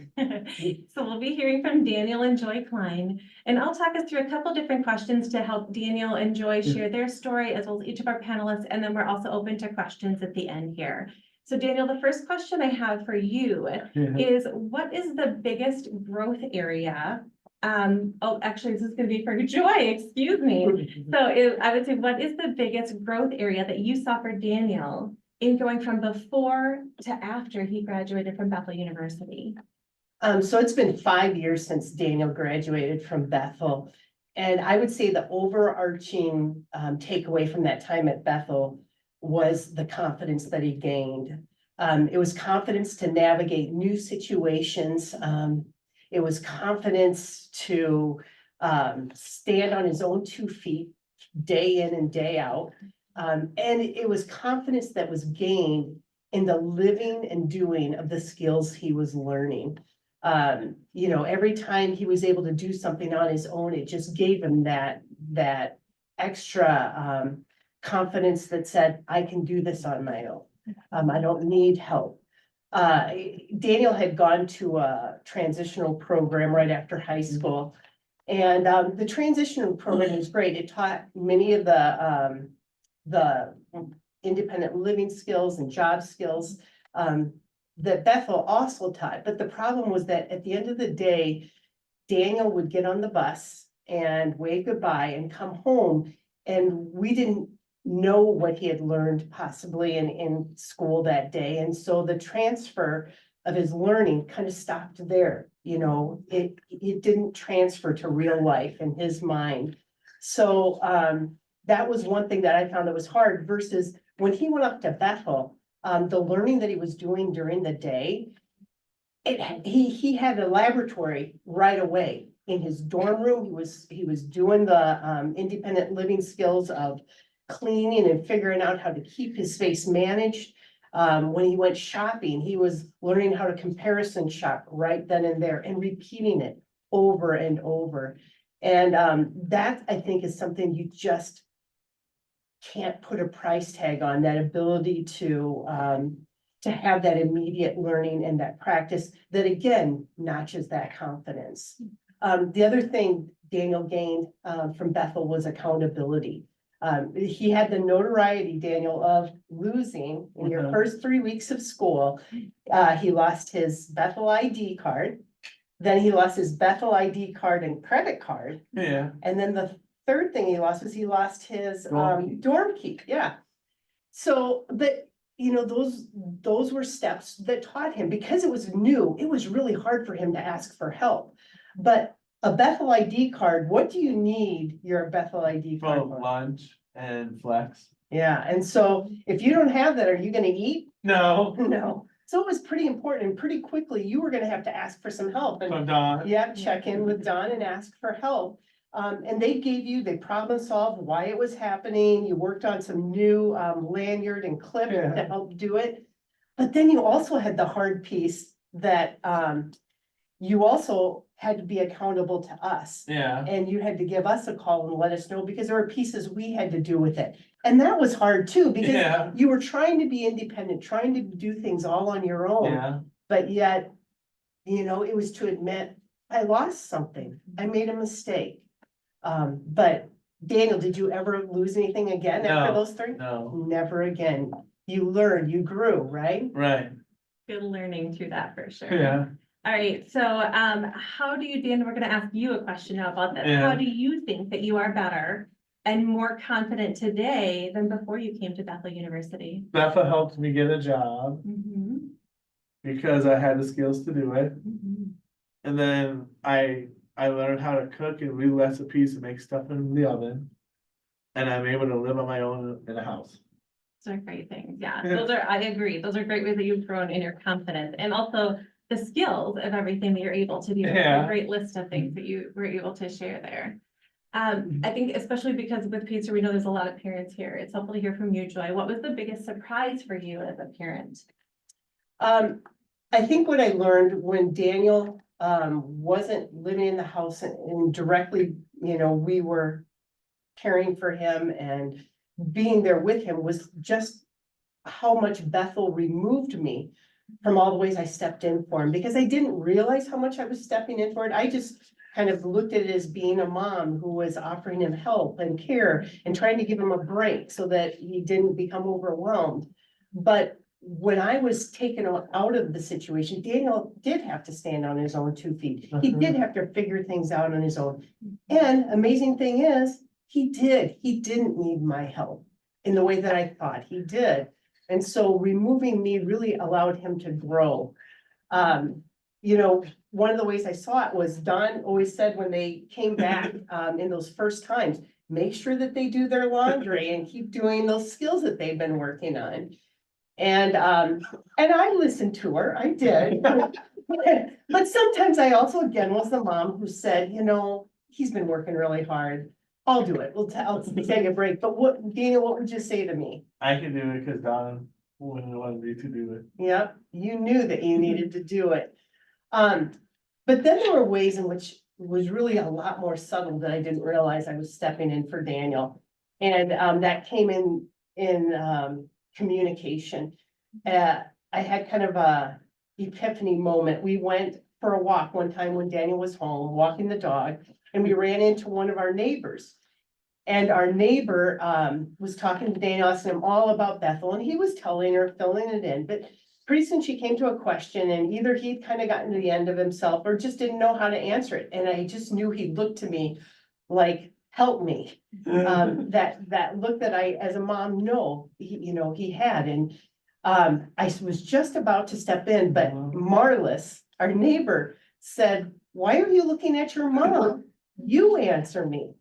U: So we'll be hearing from Daniel and Joy Klein. And I'll talk us through a couple different questions to help Daniel and Joy share their story, as well as each of our panelists. And then we're also open to questions at the end here. So Daniel, the first question I have for you is, what is the biggest growth area? Actually, this is going to be for Joy, excuse me. So I would say, what is the biggest growth area that you saw for Daniel in going from before to after he graduated from Bethel University?
V: So it's been 5 years since Daniel graduated from Bethel. And I would say the overarching takeaway from that time at Bethel was the confidence that he gained. It was confidence to navigate new situations. It was confidence to stand on his own 2 feet day in and day out. And it was confidence that was gained in the living and doing of the skills he was learning. You know, every time he was able to do something on his own, it just gave him that extra confidence that said, I can do this on my own. I don't need help. Daniel had gone to a transitional program right after high school. And the transitional program was great. It taught many of the independent living skills and job skills that Bethel also taught. But the problem was that at the end of the day, Daniel would get on the bus and wave goodbye and come home, and we didn't know what he had learned possibly in school that day. And so the transfer of his learning kind of stopped there. You know, it didn't transfer to real life in his mind. So that was one thing that I found that was hard, versus when he went up to Bethel, the learning that he was doing during the day, he had a laboratory right away in his dorm room. He was doing the independent living skills of cleaning and figuring out how to keep his space managed. When he went shopping, he was learning how to comparison shop right then and there and repeating it over and over. And that, I think, is something you just can't put a price tag on, that ability to have that immediate learning and that practice that, again, notches that confidence. The other thing Daniel gained from Bethel was accountability. He had the notoriety, Daniel, of losing in your first 3 weeks of school. He lost his Bethel ID card. Then he lost his Bethel ID card and credit card.
J: Yeah.
V: And then the third thing he lost was his dorm key. Yeah. So, but you know, those were steps that taught him, because it was new. It was really hard for him to ask for help. But a Bethel ID card, what do you need your Bethel ID card for?
J: Lunch and flex.
V: Yeah, and so if you don't have that, are you gonna eat?
J: No.
V: No. So it was pretty important, and pretty quickly you were gonna have to ask for some help. And
J: From Don.
V: yeah, check in with Don and ask for help. And they problem solved why it was happening. You worked on some new lanyard and clip to help do it. But then you also had the hard piece that you also had to be accountable to us.
J: Yeah.
V: And you had to give us a call and let us know because there were pieces we had to do with it. And that was hard too, because you were trying to be independent, trying to do things all on your own.
J: Yeah.
V: But yet, you know, it was to admit, I lost something. I made a mistake. But Daniel, did you ever lose anything again after those 3?
J: No.
V: Never again. You learned, you grew, right?
J: Right.
U: Good learning through that for sure.
J: Yeah.
U: All right, so how do you, Dan, we're gonna ask you a question now about this.
J: Yeah.
U: How do you think that you are better and more confident today than before you came to Bethel University?
J: Bethel helped me get a job because I had the skills to do it. And then I learned how to cook and read recipes and make stuff in the oven. And I'm able to live on my own in a house.
U: Those are great things. Yeah, I agree. Those are great ways that you've grown in your confidence and also the skills of everything that you're able to do.
J: Yeah.
U: A great list of things that you were able to share there. I think especially because with Pacer, we know there's a lot of parents here. It's helpful to hear from you, Joy. What was the biggest surprise for you as a parent?
V: I think what I learned when Daniel wasn't living in the house and directly, you know, we were caring for him and being there with him was just how much Bethel removed me from all the ways I stepped in for him, because I didn't realize how much I was stepping in for it. I just kind of looked at it as being a mom who was offering him help and care and trying to give him a break so that he didn't become overwhelmed. But when I was taken out of the situation, Daniel did have to stand on his own 2 feet. He did have to figure things out on his own. And amazing thing is, he didn't need my help in the way that I thought he did. And so removing me really allowed him to grow. You know, one of the ways I saw it was Don always said when they came back in those first times, make sure that they do their laundry and keep doing those skills that they've been working on. And I listened to her, I did. But sometimes I also, again, was the mom who said, you know, he's been working really hard. I'll do it. I'll take a break. But Daniel, what would you say to me?
J: I can do it because Don wouldn't want me to do it.
V: Yep, you knew that you needed to do it. But then there were ways in which was really a lot more subtle that I didn't realize I was stepping in for Daniel. And that came in communication. I had kind of a epiphany moment. We went for a walk one time when Daniel was home, walking the dog, and we ran into one of our neighbors. And our neighbor was talking to Daniel, asking him all about Bethel, and he was telling her, filling it in. But pretty soon she came to a question, and either he'd kind of gotten to the end of himself or just didn't know how to answer it. And I just knew he looked to me like, help me. That look that I, as a mom, know he had. And I was just about to step in, but Marlis, our neighbor, said, "Why are you looking at your mom? You answer me."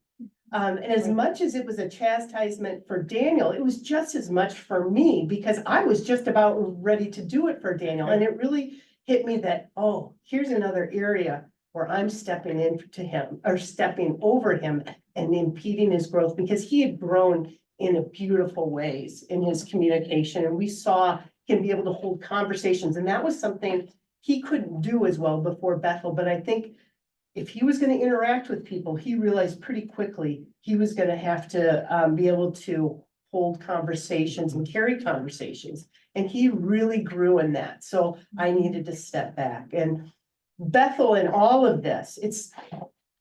V: And as much as it was a chastisement for Daniel, it was just as much for me because I was just about ready to do it for Daniel. And it really hit me that, oh, here's another area where I'm stepping into him or stepping over him and impeding his growth because he had grown in beautiful ways in his communication. And we saw him be able to hold conversations. And that was something he couldn't do as well before Bethel. But I think if he was going to interact with people, he realized pretty quickly he was going to have to be able to hold conversations and carry conversations. And he really grew in that. So I needed to step back. And Bethel in all of this,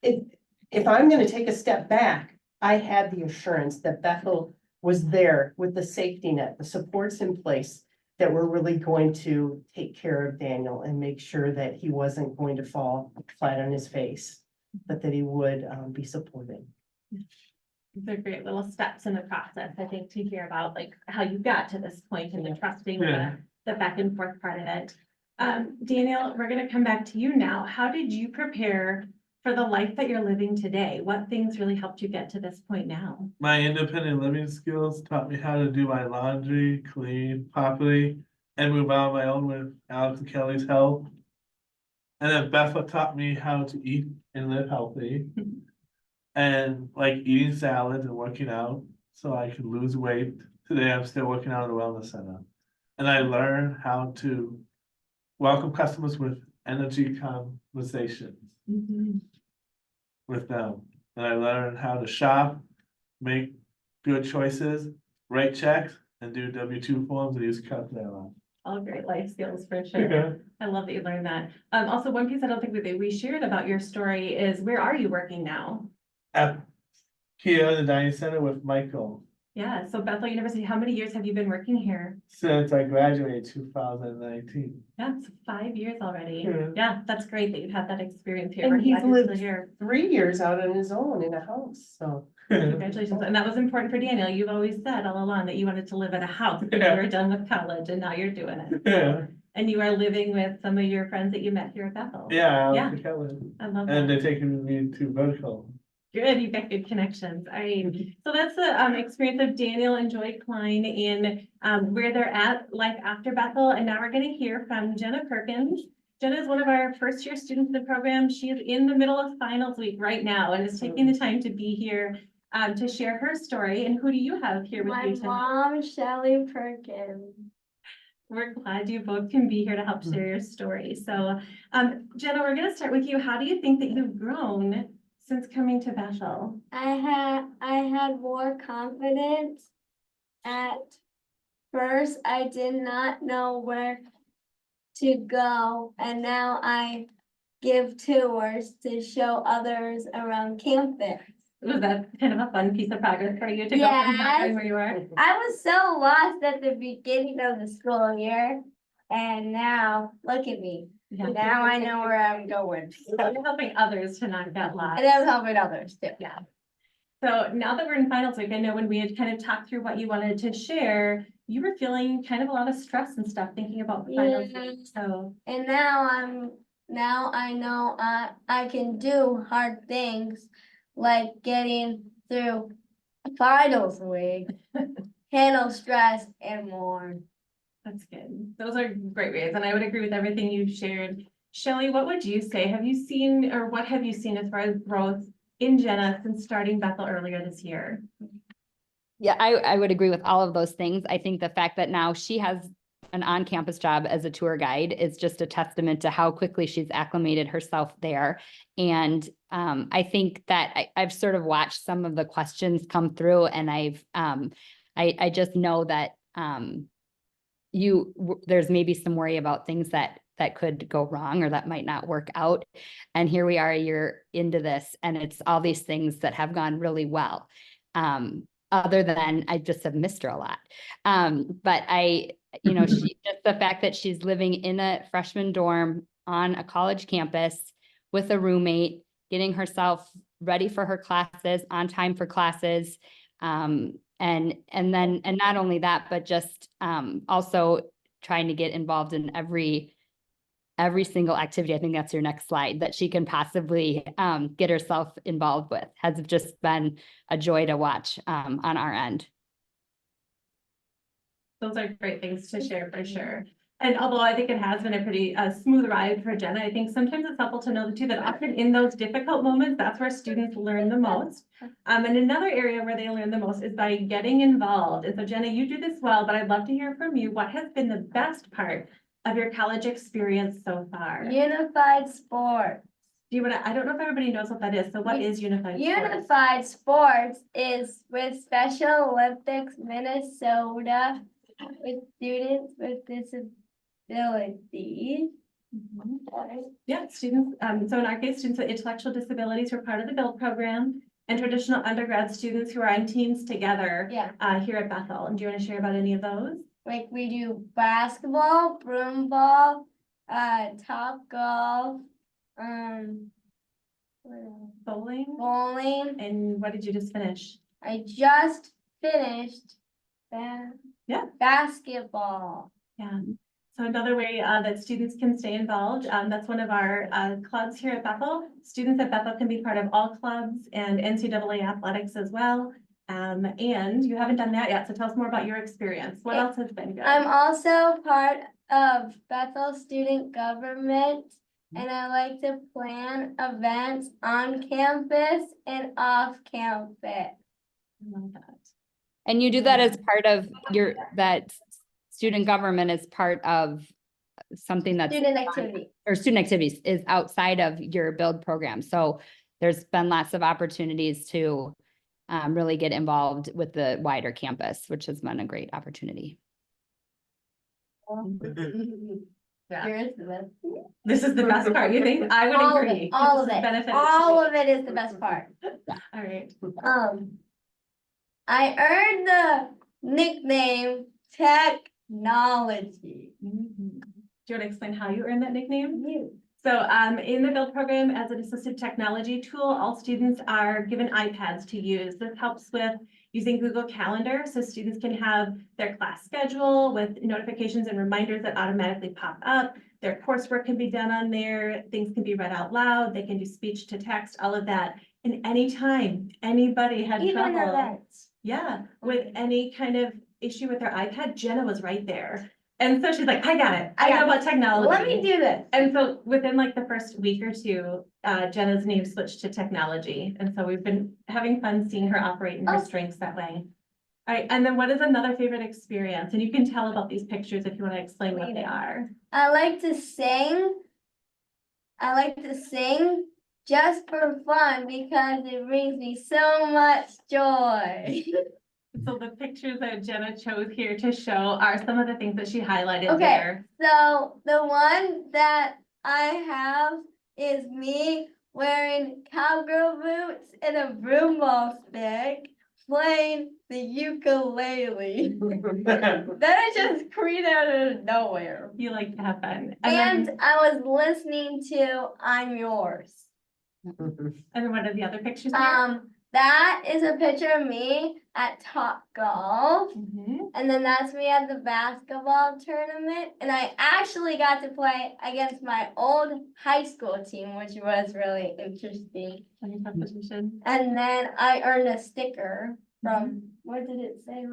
V: if I'm going to take a step back, I had the assurance that Bethel was there with the safety net, the supports in place that were really going to take care of Daniel and make sure that he wasn't going to fall flat on his face, but that he would be supported.
U: These are great little steps in the process, I think, to hear about like how you got to this point and the trusting the back and forth part of it. Daniel, we're going to come back to you now. How did you prepare for the life that you're living today? What things really helped you get to this point now?
J: My independent living skills taught me how to do my laundry, clean properly, and move out on my own with Alex and Kelly's help. And then Bethel taught me how to eat and live healthy. and like eating salads and working out so I could lose weight. Today I'm still working out at the wellness center. And I learned how to welcome customers with energy conversations with them. And I learned how to shop, make good choices, write checks, and do W-2 forms and use a calculator.
U: All great life skills for sure.
J: Yeah.
U: I love that you learned that. Also, one piece I don't think we shared about your story is, where are you working now?
J: Here in the dining center with Michael.
U: Yeah, so Bethel University, how many years have you been working here?
J: Since I graduated 2019.
U: Yeah, so 5 years already.
J: Yeah.
U: Yeah, that's great that you've had that experience here.
V: And
U: We're
V: he's
U: glad you're still
V: lived
U: here.
V: 3 years out on his own in a house, so.
U: Congratulations. And that was important for Daniel. You've always said all along that you wanted to live in a house when you were done with college, and now you're doing it.
J: Yeah.
U: And you are living with some of your friends that you met here at Bethel.
J: Yeah,
U: Yeah.
J: I
U: love
J: and
U: that.
J: they're taking me to vertical.
U: Good, you've got good connections. All right. So that's the experience of Daniel and Joy Klein in where they're at life after Bethel. And now we're going to hear from Jenna Perkins. Jenna is one of our first year students in the program. She is in the middle of finals week right now and is taking the time to be here to share her story. And who do you have here with you tonight?
O: My mom, Shelly Perkins.
U: We're glad you both can be here to help share your story. So Jenna, we're going to start with you. How do you think that you've grown since coming to Bethel?
O: I had more confidence. At first, I did not know where to go, and now I give tours to show others around campus.
U: Was that kind of a fun piece of progress for you to go from not knowing where you are?
O: I was so lost at the beginning of the school year, and now look at me.
U: Yeah.
O: Now I know where I'm going.
U: So you're helping others to not get lost.
O: And I'm helping others too.
U: Yeah. So now that we're in finals week, I know when we had kind of talked through what you wanted to share, you were feeling kind of a lot of stress and stuff thinking about finals week. So
O: And now I know I can do hard things like getting through finals week, handle stress and more.
U: That's good. Those are great ways. And I would agree with everything you shared. Shelly, what would you say? Have you seen, or what have you seen as far as growth in Jenna since starting Bethel earlier this year?
P: Yeah, I would agree with all of those things. I think the fact that now she has an on-campus job as a tour guide is just a testament to how quickly she's acclimated herself there. And I think that I've sort of watched some of the questions come through, and I just know that there's maybe some worry about things that could go wrong or that might not work out. And here we are a year into this, and it's all these things that have gone really well. Other than I just have missed her a lot. But just the fact that she's living in a freshman dorm on a college campus with a roommate, getting herself ready for her classes, on time for classes, and not only that, but just also trying to get involved in every single activity. I think that's your next slide, that she can possibly get herself involved with, has just been a joy to watch on our end.
U: Those are great things to share for sure. And although I think it has been a pretty smooth ride for Jenna, I think sometimes it's helpful to know too that often in those difficult moments, that's where students learn the most. And another area where they learn the most is by getting involved. And so Jenna, you do this well, but I'd love to hear from you. What has been the best part of your college experience so far?
O: Unified sports.
U: Do you want to, I don't know if everybody knows what that is. So what is unified sports?
O: Unified sports is with Special Olympics Minnesota, with students with disabilities.
U: Yeah, students. So in our case, students with intellectual disabilities were part of the Build program, and traditional undergrad students who are on teams together here at Bethel. And do you want to share about any of those?
O: Like we do basketball, broom ball, top golf,
U: bowling. And what did you just finish?
O: I just finished basketball.
U: Yeah. So another way that students can stay involved, that's one of our clubs here at Bethel. Students at Bethel can be part of all clubs and NCAA athletics as well. And you haven't done that yet, so tell us more about your experience. What else has been good?
O: I'm also part of Bethel Student Government, and I like to plan events on campus and off campus.
U: I love that.
P: And you do that as part of that student government is part of something that's
O: Student activity.
P: or student activities is outside of your build program. So there's been lots of opportunities to really get involved with the wider campus, which has been a great opportunity.
U: Yeah. This is the best part, you think? I would
O: All
U: agree.
O: of it, all of
U: This is
O: it,
U: benefit
O: all
U: to
O: of it is the best part.
U: All right.
O: I earned the nickname Technology.
U: Do you want to explain how you earned that nickname? So in the Build program, as an assistive technology tool, all students are given iPads to use. This helps with using Google Calendar, so students can have their class schedule with notifications and reminders that automatically pop up. Their coursework can be done on there. Things can be read out loud. They can do speech to text, all of that. And anytime anybody had
O: Even
U: trouble,
O: events.
U: yeah, with any kind of issue with their iPad, Jenna was right there. And so she's like, I got it. I know about technology.
O: Let me do this.
U: And so within like the first week or two, Jenna's name switched to technology. And so we've been having fun seeing her operate in her strengths that way. All right. And then what is another favorite experience? And you can tell about these pictures if you want to explain what they are.
O: I like to sing. I like to sing just for fun because it brings me so much joy.
U: So the pictures that Jenna chose here to show are some of the things that she highlighted
O: Okay,
U: there.
O: so the one that I have is me wearing cowgirl boots and a broom ball stick, playing the ukulele. That is just created out of nowhere.
U: You like to have fun.
O: And I was listening to I'm Yours.
U: And what are the other pictures here?
O: That is a picture of me at Top Golf. And then that's me at the basketball tournament. And I actually got to play against my old high school team, which was really interesting. And then I earned a sticker from, what did it say?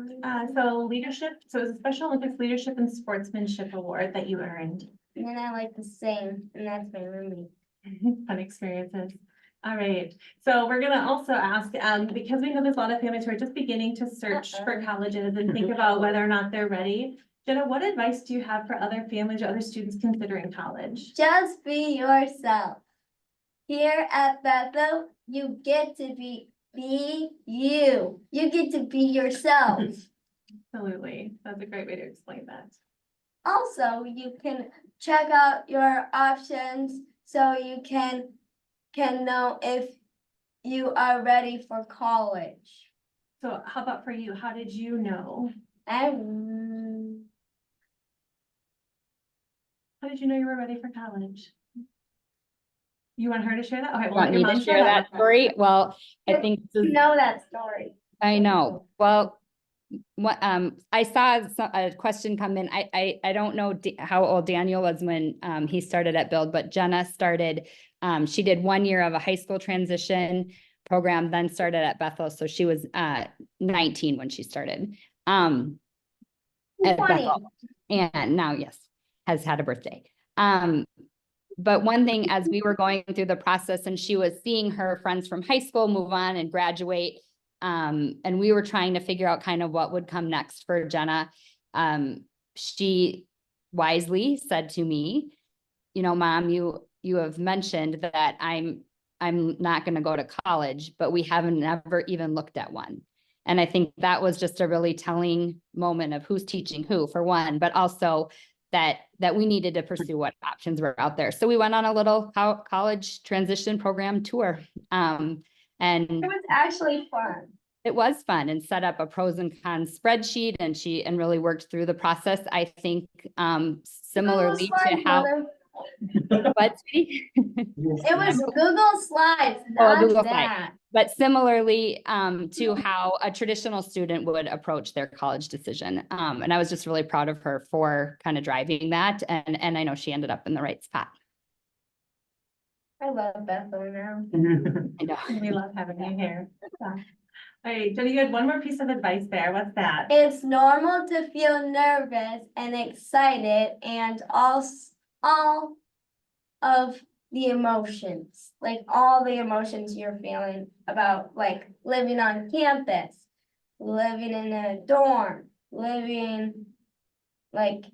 U: So leadership, so it was a Special Olympics Leadership and Sportsmanship Award that you earned.
O: And then I like to sing, and that's my roommate.
U: Fun experiences. All right, so we're gonna also ask, because we know there's a lot of families who are just beginning to search for colleges and think about whether or not they're ready. Jenna, what advice do you have for other families or other students considering college?
O: Just be yourself. Here at Bethel, you get to be you. You get to be yourself.
U: Absolutely, that's a great way to explain that.
O: Also, you can check out your options so you can know if you are ready for college.
U: So how about for you? How did you know?
O: How
U: did you know you were ready for college? You want her to share that? Okay,
P: Want me to share that story? Well, I think
O: you know that story.
P: I know. Well, what I saw a question come in. I don't know how old Daniel was when he started at Build, but Jenna started. She did 1 year of a high school transition program, then started at Bethel. So she was 19 when she started at Bethel, and now has had a birthday. But one thing, as we were going through the process, and she was seeing her friends from high school move on and graduate. And we were trying to figure out kind of what would come next for Jenna. She wisely said to me, you know, Mom, you have mentioned that I'm not going to go to college, but we haven't ever even looked at one. And I think that was just a really telling moment of who's teaching who, for one, but also that we needed to pursue what options were out there. So we went on a little college transition program tour. And
O: it was actually fun.
P: It was fun, and set up a pros and cons spreadsheet, and really worked through the process. I think similarly to how what
O: it was Google Slides, not
P: Google
O: that.
P: Slides. But similarly to how a traditional student would approach their college decision. And I was just really proud of her for kind of driving that, and I know she ended up in the right spot.
O: I love Bethel now.
P: I know.
U: We love having you here. All right, Jenny, you had one more piece of advice there. What's that?
O: It's normal to feel nervous and excited, and all of the emotions, like all the emotions you're feeling about like living on campus, living in a dorm, living like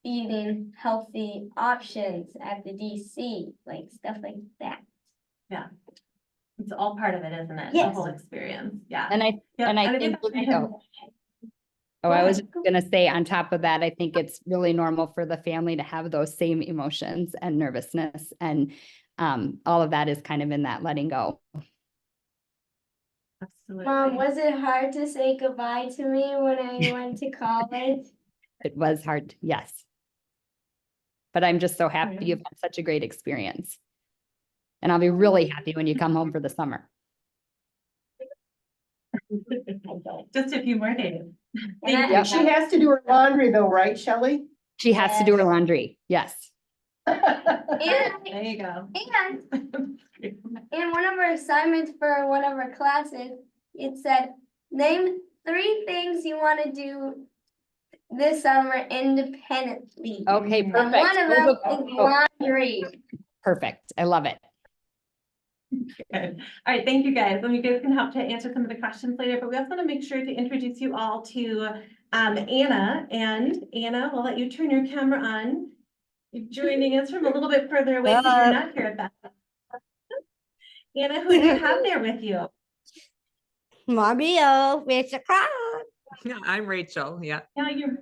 O: eating healthy options at the DC, like stuff like that.
U: Yeah. It's all part of it, isn't it? The
O: Yes.
U: whole experience. Yeah.
P: And I think, I was just gonna say on top of that, I think it's really normal for the family to have those same emotions and nervousness, and all of that is kind of in that letting go.
U: Absolutely.
O: Mom, was it hard to say goodbye to me when I went to college?
P: It was hard, yes. But I'm just so happy you've had such a great experience. And I'll be really happy when you come home for the summer.
U: Just a few more days.
V: Thank you. She has to do her laundry though, right, Shelley?
P: She has to do her laundry, yes.
O: And,
U: there you go.
O: And in one of our assignments for one of our classes, it said, name 3 things you want to do this summer independently.
P: Okay, perfect.
O: And one of them is laundry.
P: Perfect, I love it.
U: Good. All right, thank you guys. And you guys can help to answer some of the questions later, but we also want to make sure to introduce you all to Anna. And Anna, we'll let you turn your camera on. You're joining us from a little bit further away because you're not here at Bethel. Anna, who do you have there with you?
Q: Mario, Rachel Crown.
R: Yeah, I'm Rachel. Yeah.
U: Yeah, you're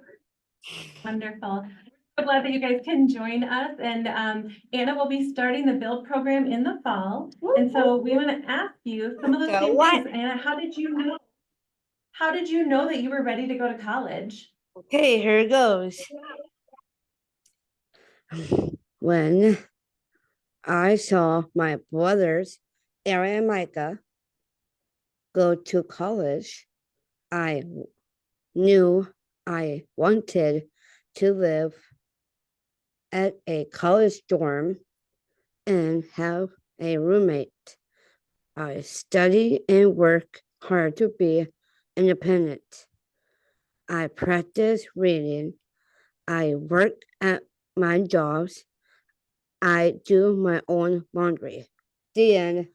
U: wonderful. So glad that you guys can join us. And Anna will be starting the Build program in the fall. And so we want to ask you some of those same things. Anna, how did you know? How did you know that you were ready to go to college?
Q: Okay, here it goes. When I saw my brothers, Aaron and Micah, go to college, I knew I wanted to live at a college dorm and have a roommate. I study and work hard to be independent. I practice reading. I work at my jobs. I do my own laundry. The end.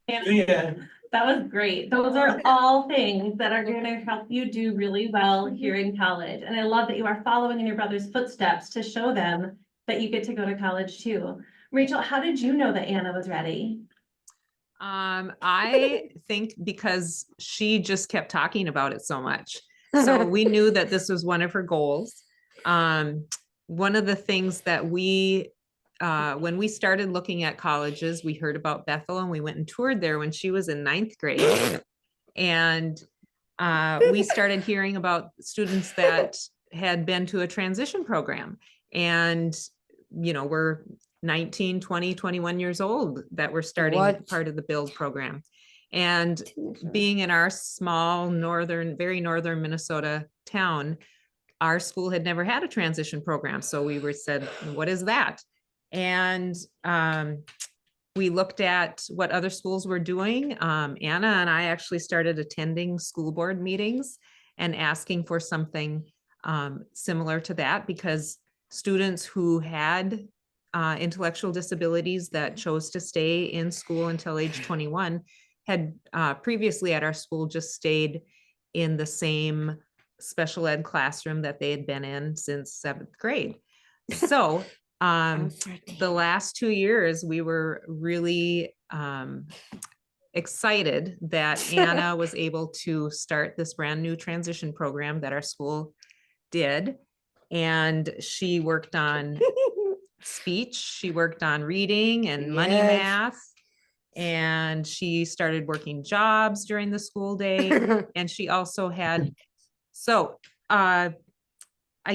U: Yeah, that was great. Those are all things that are going to help you do really well here in college. And I love that you are following in your brother's footsteps to show them that you get to go to college too. Rachel, how did you know that Anna was ready?
R: I think because she just kept talking about it so much. So we knew that this was one of her goals. One of the things that when we started looking at colleges, we heard about Bethel and we went and toured there when she was in 9th grade. And we started hearing about students that had been to a transition program. And, we're 19, 20, 21 years old that were starting part of the Build program. And being in our small very northern Minnesota town, our school had never had a transition program. So we said, what is that? And we looked at what other schools were doing. Anna and I actually started attending school board meetings and asking for something similar to that, because students who had intellectual disabilities that chose to stay in school until age 21 had previously at our school just stayed in the same special ed classroom that they had been in since 7th grade. So the last 2 years, we were really excited that Anna was able to start this brand new transition program that our school did. And she worked on speech, she worked on reading and money math, and she started working jobs during the school day. And she also had, I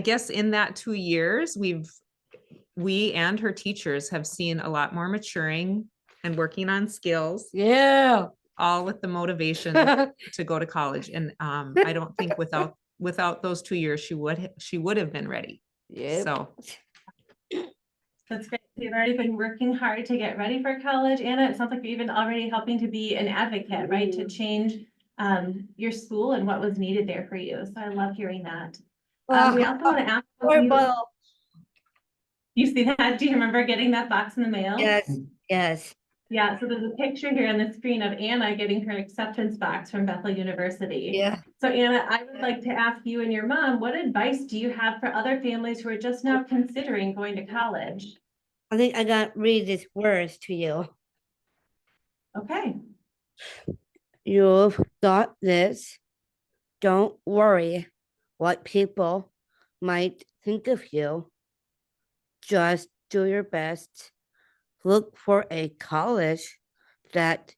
R: guess in that 2 years, we and her teachers have seen a lot more maturing and working on skills.
Q: Yeah.
U: All with the motivation to go to college. And I don't think without those 2 years, she would have been ready.
Q: Yep.
U: So that's great. You've already been working hard to get ready for college. Anna, it sounds like you're even already helping to be an advocate, right? To change your school and what was needed there for you. So I love hearing that. We also want to ask you, You see that? Do you remember getting that box in the mail?
Q: Yes, yes.
U: Yeah, so there's a picture here on the screen of Anna getting her acceptance box from Bethel University.
Q: Yeah.
U: So Anna, I would like to ask you and your mom, what advice do you have for other families who are just now considering going to college?
Q: I think I got to read these words to you.
U: Okay.
Q: You've got this. Don't worry what people might think of you. Just do your best. Look for a college that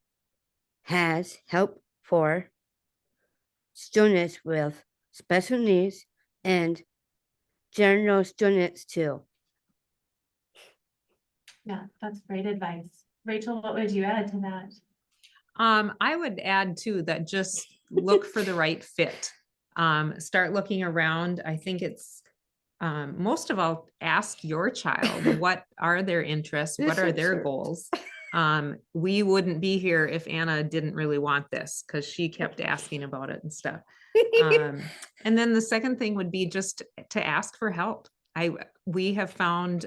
Q: has help for students with special needs and general students too.
U: Yeah, that's great advice. Rachel, what would you add to that?
R: I would add too that just look for the right fit. Start looking around. I think it's most of all, ask your child what are their interests, what are their goals. We wouldn't be here if Anna didn't really want this because she kept asking about it and stuff. And then the second thing would be just to ask for help. We have found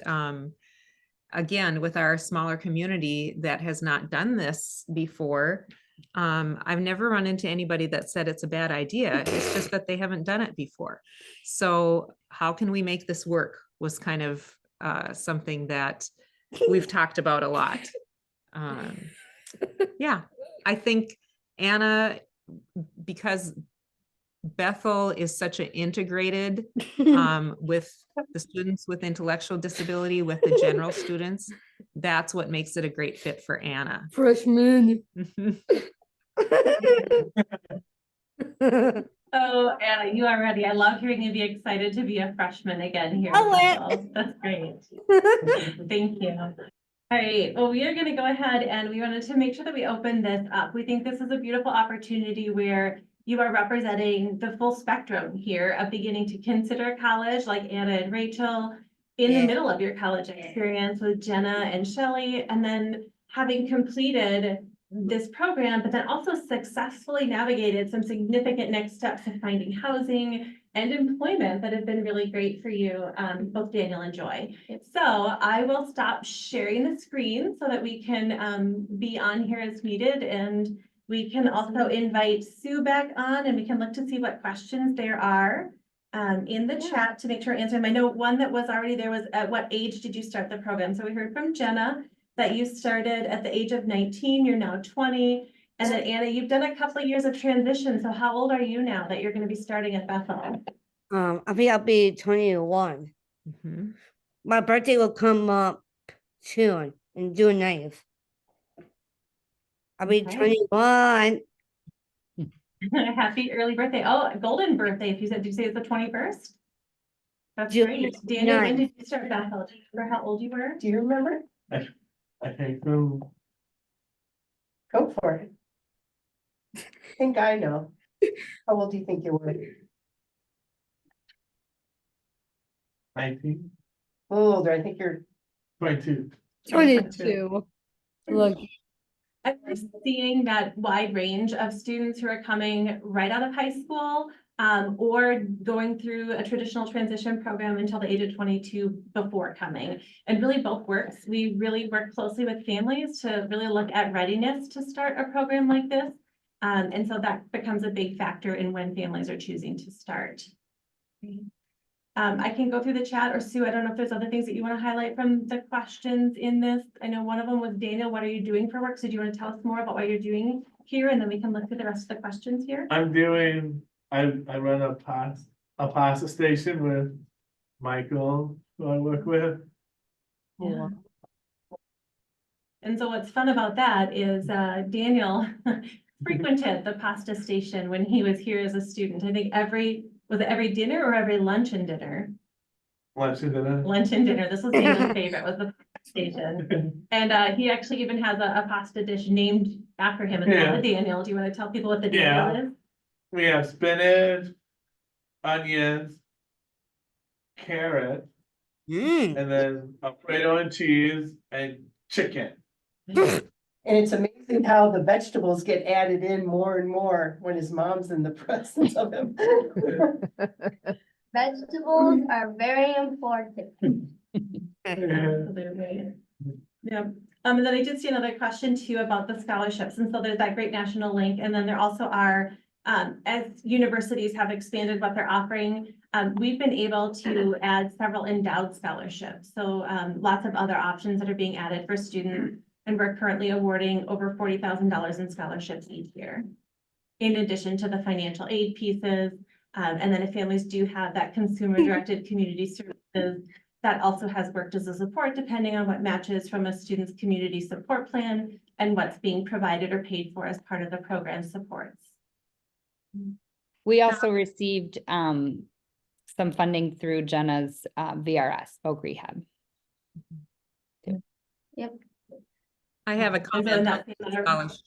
R: again, with our smaller community that has not done this before, I've never run into anybody that said it's a bad idea. It's just that they haven't done it before. So how can we make this work was kind of something that we've talked about a lot. Yeah, I think Anna, because Bethel is such an integrated with the students with intellectual disability, with the general students, that's what makes it a great fit for Anna.
Q: Freshman.
U: Oh, Anna, you are ready. I love hearing you be excited to be a freshman again here. That's great. Thank you. All right, well, we are going to go ahead and we wanted to make sure that we open this up. We think this is a beautiful opportunity where you are representing the full spectrum here of beginning to consider college, like Anna and Rachel, in the middle of your college experience with Jenna and Shelley, and then having completed this program, but then also successfully navigated some significant next steps in finding housing and employment that have been really great for you, both Daniel and Joy. So I will stop sharing the screen so that we can be on here as needed, and we can also invite Sue back on and we can look to see what questions there are in the chat to make sure answering. I know one that was already there was, at what age did you start the program? So we heard from Jenna that you started at the age of 19, you're now 20. And then Anna, you've done a couple of years of transition. So how old are you now that you're going to be starting at Bethel?
Q: I think I'll be 21. My birthday will come up soon, in June 9th. I'll be 21.
U: Happy early birthday. Oh, golden birthday. If you said, did you say it's the 21st? That's
Q: June
U: great. Daniel, when
Q: 9th.
U: did you start Bethel? Do you remember how old you were?
V: Do you remember?
J: I think from
V: Go for it. I think I know. How old do you think you were?
J: 19,
V: A little older. I think you're
J: 22.
V: 22.
Q: Look.
U: I'm just seeing that wide range of students who are coming right out of high school or going through a traditional transition program until the age of 22 before coming. And really both works. We really work closely with families to really look at readiness to start a program like this. And so that becomes a big factor in when families are choosing to start. I can go through the chat, or Sue, I don't know if there's other things that you want to highlight from the questions in this. I know one of them was, Daniel, what are you doing for work? So do you want to tell us more about what you're doing here? And then we can look through the rest of the questions here.
J: I'm doing, I run a pasta station with Michael, who I work with.
U: Yeah. And so what's fun about that is Daniel frequented the pasta station when he was here as a student. I think was it every dinner or every lunch and dinner?
J: Lunch and dinner.
U: Lunch and dinner. This was Daniel's favorite, was the pasta station. And he actually even has a pasta dish named after him. It's called the Daniel. Do you want to tell people what the Daniel is?
J: We have spinach, onions, carrot, and then Alfredo and cheese and chicken.
V: And it's amazing how the vegetables get added in more and more when his mom's in the presence of him.
O: Vegetables are very important.
U: Absolutely. Yeah. And then I did see another question too about the scholarships. And so there's that great national link. And then there also are, as universities have expanded what they're offering, we've been able to add several endowed scholarships. So lots of other options that are being added for students. And we're currently awarding over $40,000 in scholarships each year, in addition to the financial aid pieces. And then if families do have that consumer-directed community services, that also has worked as a support depending on what matches from a student's community support plan and what's being provided or paid for as part of the program supports.
P: We also received some funding through Jenna's VRS, Voc Rehab.
O: Yep.
R: I have a comment on
U: that's
R: the
U: another-
R: scholarship.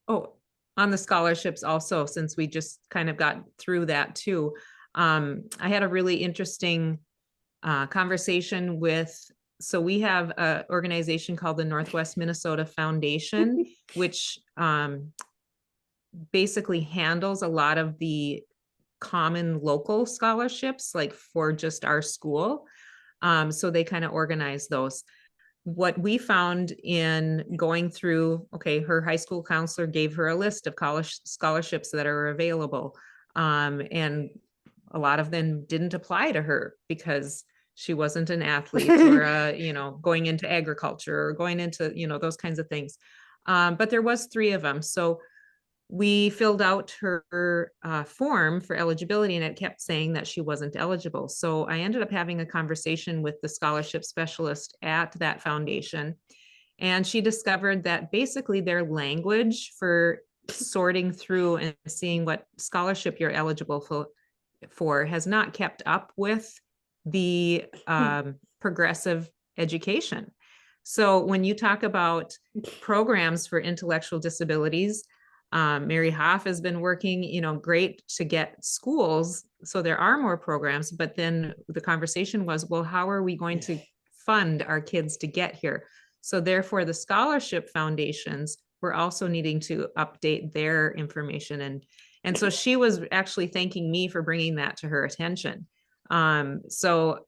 R: Oh, on the scholarships also, since we just kind of got through that too. I had a really interesting conversation with, so we have an organization called the Northwest Minnesota Foundation, which basically handles a lot of the common local scholarships, like for just our school. So they kind of organize those. What we found in going through, okay, her high school counselor gave her a list of college scholarships that are available. And a lot of them didn't apply to her because she wasn't an athlete or, going into agriculture or going into, those kinds of things. But there was 3 of them. So we filled out her form for eligibility and it kept saying that she wasn't eligible. So I ended up having a conversation with the scholarship specialist at that foundation. And she discovered that basically their language for sorting through and seeing what scholarship you're eligible for has not kept up with the progressive education. So when you talk about programs for intellectual disabilities, Mary Hauff has been working, great to get schools. So there are more programs, but then the conversation was, well, how are we going to fund our kids to get here? So therefore the scholarship foundations were also needing to update their information. And so she was actually thanking me for bringing that to her attention. So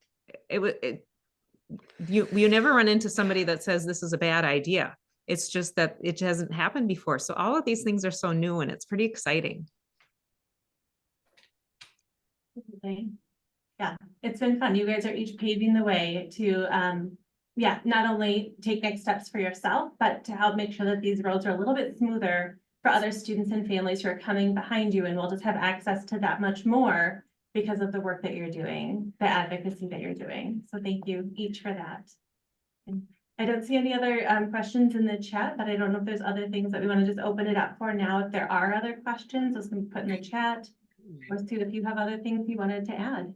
R: you never run into somebody that says this is a bad idea. It's just that it hasn't happened before. So all of these things are so new and it's pretty exciting.
U: Okay. Yeah, it's been fun. You guys are each paving the way to, not only take next steps for yourself, but to help make sure that these roads are a little bit smoother for other students and families who are coming behind you, and we'll just have access to that much more because of the work that you're doing, the advocacy that you're doing. So thank you each for that. And I don't see any other questions in the chat, but I don't know if there's other things that we want to just open it up for now. If there are other questions, those can be put in the chat. Or Sue, if you have other things you wanted to add.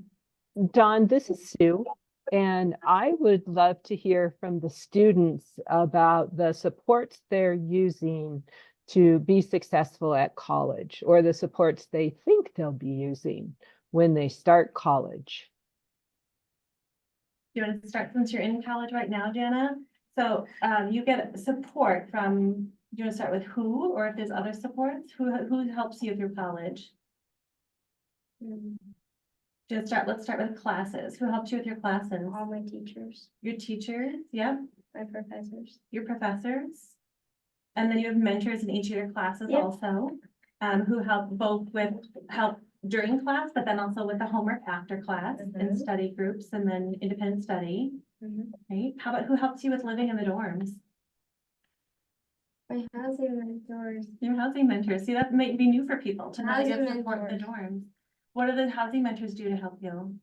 A: Don, this is Sue, and I would love to hear from the students about the supports they're using to be successful at college, or the supports they think they'll be using when they start college.
U: Do you want to start since you're in college right now, Jana? So you get support from, do you want to start with who, or if there's other supports, who helps you through college? Let's start with classes. Who helps you with your classes?
O: All my teachers.
U: Your teachers, yep.
O: My professors.
U: Your professors. And then you have mentors in each of your classes
O: Yep.
U: also, who help both with help during class, but then also with the homework after class and study groups and then independent study. Right? How about who helps you with living in the dorms?
O: My housing mentors.
U: Your housing mentors. See, that might be new for people to know that you have
O: Housing
U: support in the
O: mentors.
U: dorms. What do the housing mentors do to help you?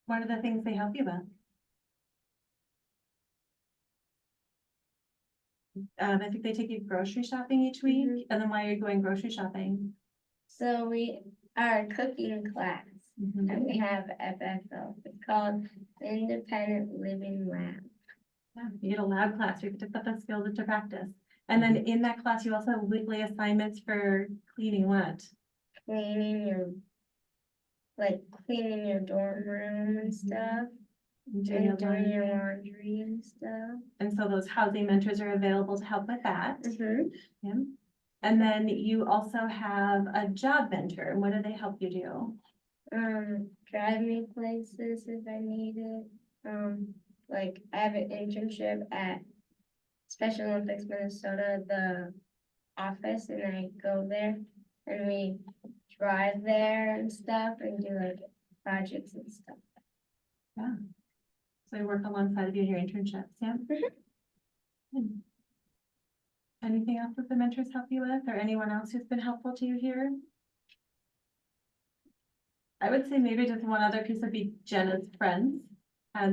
U: What are the things they help you with? I think they take you grocery shopping each week. And then why are you going grocery shopping?
O: So we are a cooking class that we have at Bethel. It's called the Independent Living Lab.
U: Yeah, you get a lab class. You get to put the skills into practice. And then in that class, you also have weekly assignments for cleaning what?
O: Cleaning your dorm room and stuff.
U: And
O: Doing your
U: laundry.
O: laundry and stuff.
U: And so those housing mentors are available to help with that. Yeah. And then you also have a job mentor. And what do they help you do?
O: drive me places if I need it. Like I have an internship at Special Olympics Minnesota, the office, and I go there and we drive there and stuff and do like projects and stuff.
U: Yeah. So I work alongside of you in your internships, yeah? Good. Anything else that the mentors help you with, or anyone else who's been helpful to you here? I would say maybe just one other piece would be Jenna's friends.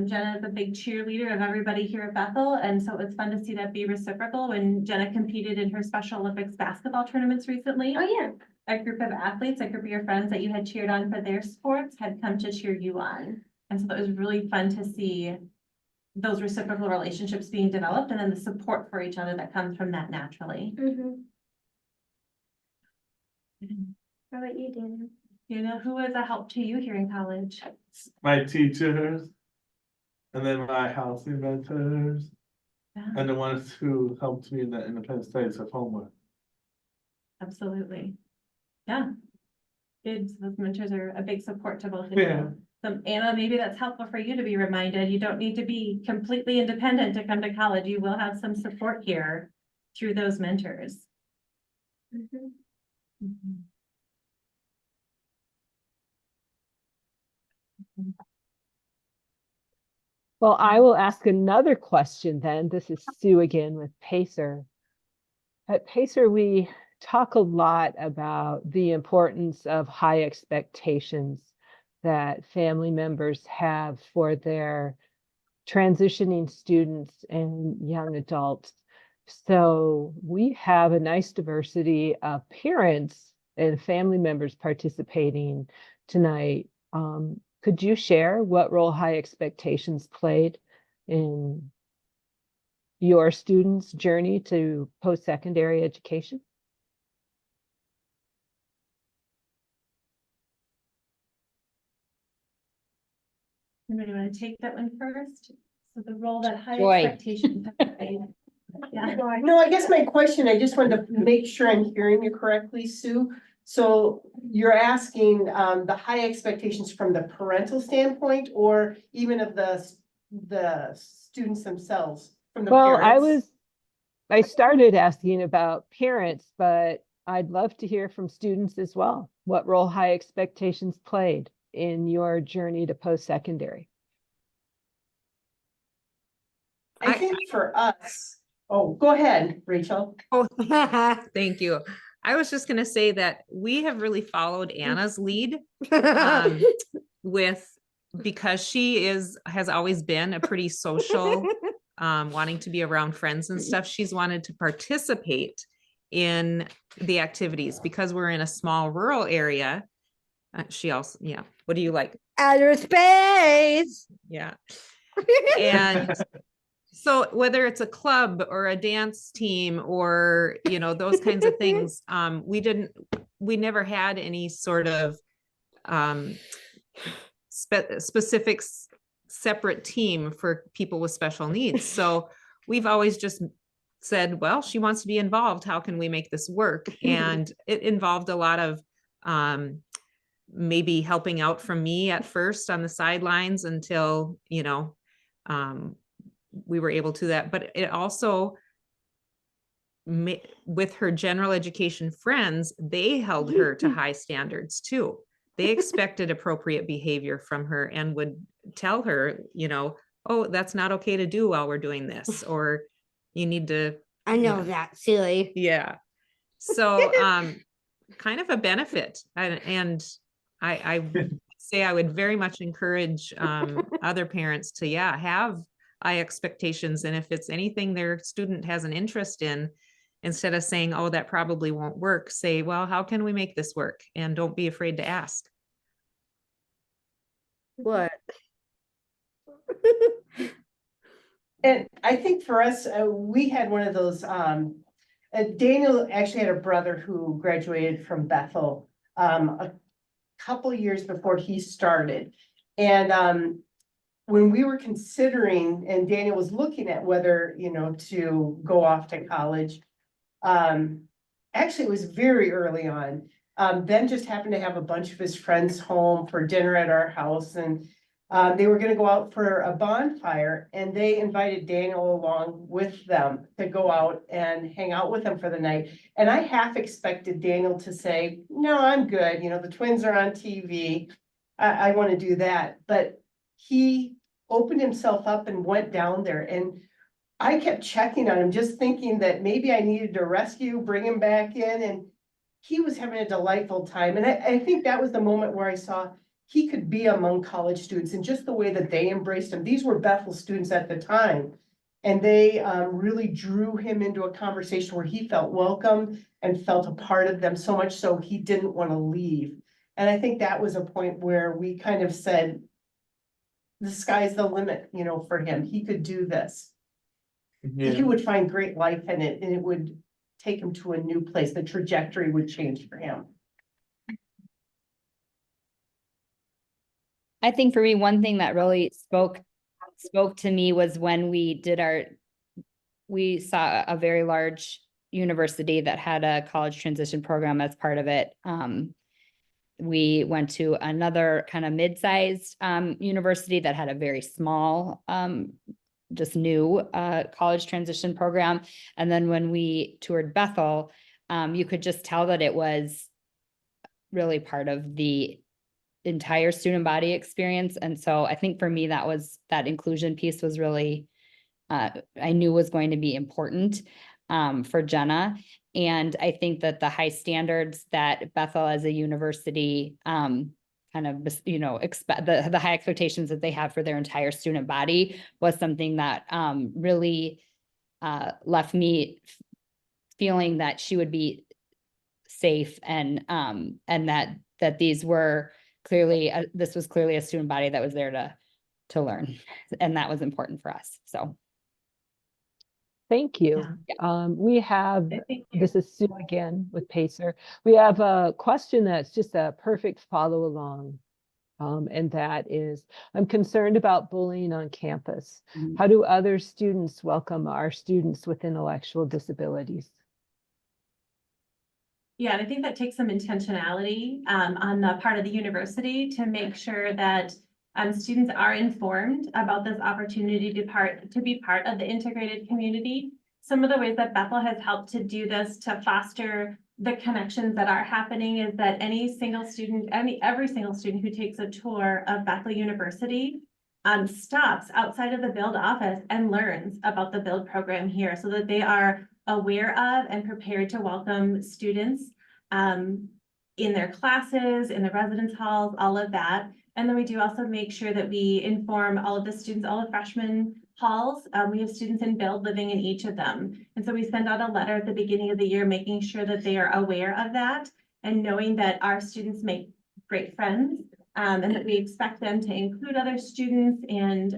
U: Jenna is a big cheerleader of everybody here at Bethel, and so it's fun to see that be reciprocal when Jenna competed in her Special Olympics basketball tournaments recently.
O: Oh yeah.
U: A group of athletes, a group of your friends that you had cheered on for their sports had come to cheer you on. And so that was really fun to see those reciprocal relationships being developed and then the support for each other that comes from that naturally.
O: How about you, Daniel?
U: You know, who was a help to you here in college?
J: My teachers, and then my housing mentors, and the ones who helped me in the independent studies of homework.
U: Absolutely. Yeah. Good. So those mentors are a big support to both of
J: Yeah.
U: you. So Anna, maybe that's helpful for you to be reminded. You don't need to be completely independent to come to college. You will have some support here through those mentors.
A: Well, I will ask another question then. This is Sue again with Pacer. At Pacer, we talk a lot about the importance of high expectations that family members have for their transitioning students and young adults. So we have a nice diversity of parents and family members participating tonight. Could you share what role high expectations played in your students' journey to post-secondary education?
U: Anybody want to take that one first? So the role that high
Q: Joy.
U: expectations have played. Yeah.
V: No, I guess my question, I just wanted to make sure I'm hearing you correctly, Sue. So you're asking the high expectations from the parental standpoint or even of the students themselves from the
A: Well,
V: parents?
A: I started asking about parents, but I'd love to hear from students as well. What role high expectations played in your journey to post-secondary?
V: I think for us, oh, go ahead, Rachel.
R: Oh, thank you. I was just going to say that we have really followed Anna's lead because she has always been a pretty social, wanting to be around friends and stuff. She's wanted to participate in the activities because we're in a small rural area. She also, yeah. What do you like?
Q: Outer space.
R: Yeah. And so whether it's a club or a dance team or, you know, those kinds of things, we never had any sort of specific separate team for people with special needs. So we've always just said, well, she wants to be involved. How can we make this work? And it involved a lot of maybe helping out from me at first on the sidelines until, you know, we were able to that, but it also with her general education friends, they held her to high standards too. They expected appropriate behavior from her and would tell her, you know, oh, that's not okay to do while we're doing this, or you need to.
Q: I know that, silly.
R: Yeah. So kind of a benefit. And I say I would very much encourage other parents to, have high expectations. And if it's anything their student has an interest in, instead of saying, oh, that probably won't work, say, well, how can we make this work? And don't be afraid to ask.
Q: What?
V: And I think for us, we had one of those, Daniel actually had a brother who graduated from Bethel a couple years before he started. And when we were considering, and Daniel was looking at whether, you know, to go off to college, actually it was very early on. Ben just happened to have a bunch of his friends home for dinner at our house, and they were gonna go out for a bonfire, and they invited Daniel along with them to go out and hang out with them for the night. And I half expected Daniel to say, no, I'm good, you know, the twins are on TV. I want to do that, but he opened himself up and went down there, and I kept checking on him, just thinking that maybe I needed to rescue, bring him back in, and he was having a delightful time. And I think that was the moment where I saw he could be among college students, and just the way that they embraced him. These were Bethel students at the time, and they really drew him into a conversation where he felt welcome and felt a part of them, so much so he didn't want to leave. And I think that was a point where we kind of said, the sky's the limit, you know, for him. He could do this. He would find great life in it, and it would take him to a new place. The trajectory would change for him.
P: I think for me, one thing that really spoke to me was when we saw a very large university that had a college transition program as part of it. We went to another kind of mid-sized university that had a very small, just new college transition program. And then when we toured Bethel, you could just tell that it was really part of the entire student body experience. And so I think for me, that inclusion piece was really, I knew was going to be important for Jenna. And I think that the high standards that Bethel as a university kind of, you know, expect the high expectations that they have for their entire student body was something that really left me feeling that she would be safe, and that these were clearly, this was clearly a student body that was there to learn, and that was important for us. So.
A: Thank you. We have, this is Sue again with Pacer. We have a question that's just a perfect follow along. And that is, I'm concerned about bullying on campus. How do other students welcome our students with intellectual disabilities?
U: Yeah, and I think that takes some intentionality on the part of the university to make sure that students are informed about this opportunity to be part of the integrated community. Some of the ways that Bethel has helped to do this to foster the connections that are happening is that every single student who takes a tour of Bethel University stops outside of the Build office and learns about the Build program here, so that they are aware of and prepared to welcome students in their classes, in the residence halls, all of that. And then we do also make sure that we inform all of the students, all the freshman halls. We have students in Build living in each of them. And so we send out a letter at the beginning of the year, making sure that they are aware of that and knowing that our students make great friends, and that we expect them to include other students, and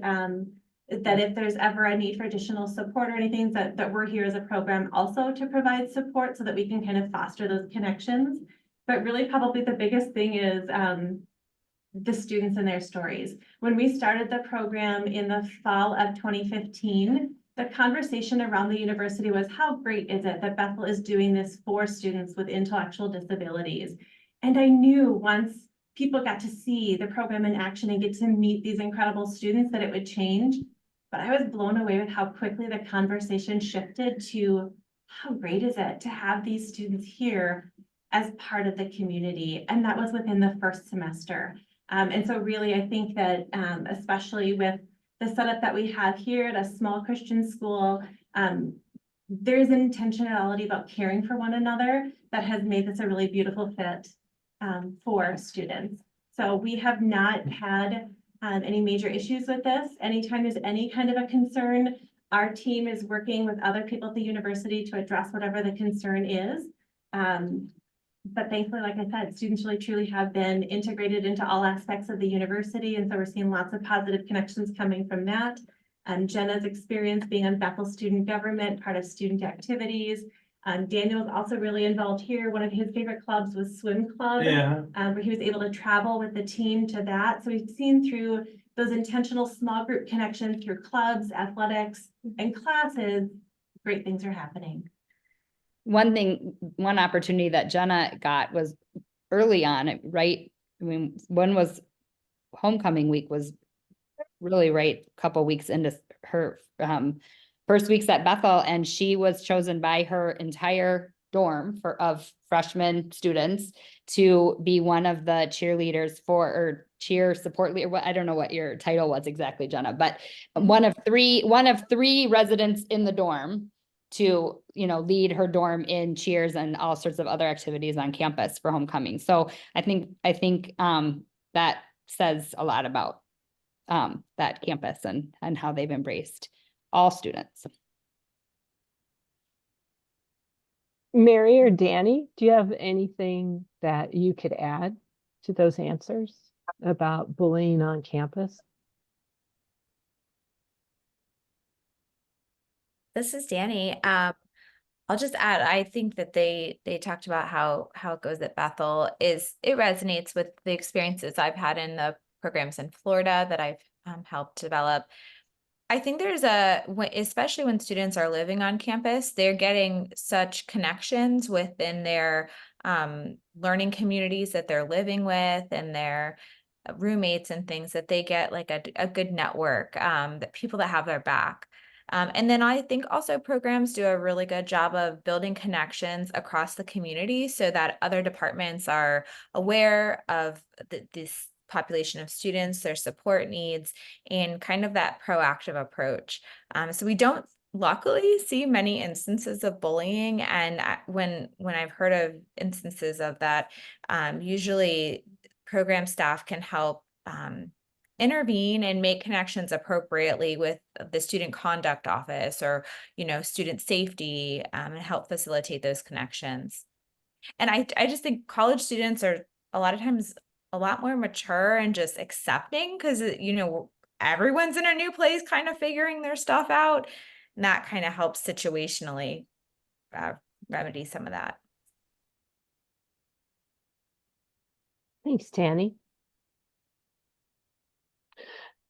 U: that if there's ever a need for additional support or anything, that we're here as a program also to provide support so that we can kind of foster those connections. But really probably the biggest thing is the students and their stories. When we started the program in the fall of 2015, the conversation around the university was, how great is it that Bethel is doing this for students with intellectual disabilities? And I knew once people got to see the program in action and get to meet these incredible students that it would change. But I was blown away with how quickly the conversation shifted to, how great is it to have these students here as part of the community? And that was within the first semester. And so really, I think that especially with the setup that we have here at a small Christian school, there's an intentionality about caring for one another that has made this a really beautiful fit for students. So we have not had any major issues with this. Anytime there's any kind of a concern, our team is working with other people at the university to address whatever the concern is. But thankfully, like I said, students really truly have been integrated into all aspects of the university. And so we're seeing lots of positive connections coming from that. Jenna's experience being on Bethel Student Government, part of student activities. Daniel was also really involved here. One of his favorite clubs was swim club, where he was able to travel with the team to that. So we've seen through those intentional small group connections through clubs, athletics, and classes, great things are happening.
P: One opportunity that Jenna got was early on, right? I mean, when was homecoming week was really right, a couple weeks into her first weeks at Bethel, and she was chosen by her entire dorm of freshman students to be one of the cheerleaders or cheer support leader. I don't know what your title was exactly, Jenna, but one of three residents in the dorm to, lead her dorm in cheers and all sorts of other activities on campus for homecoming. So I think that says a lot about that campus and how they've embraced all students.
A: Mary or Danny, do you have anything that you could add to those answers about bullying on campus?
C: This is Danny. I'll just add, I think that they talked about how it goes at Bethel it resonates with the experiences I've had in the programs in Florida that I've helped develop. I think there's especially when students are living on campus, they're getting such connections within their learning communities that they're living with and their roommates and things, that they get like a good network, that people that have their back. And then I think also programs do a really good job of building connections across the community so that other departments are aware of this population of students, their support needs, and kind of that proactive approach. So we don't luckily see many instances of bullying. And when I've heard of instances of that, usually program staff can help intervene and make connections appropriately with the student conduct office or, student safety, and help facilitate those connections. And I just think college students are a lot of times a lot more mature and just accepting because, everyone's in a new place kind of figuring their stuff out. And that kind of helps situationally remedy some of that.
A: Thanks, Tanny.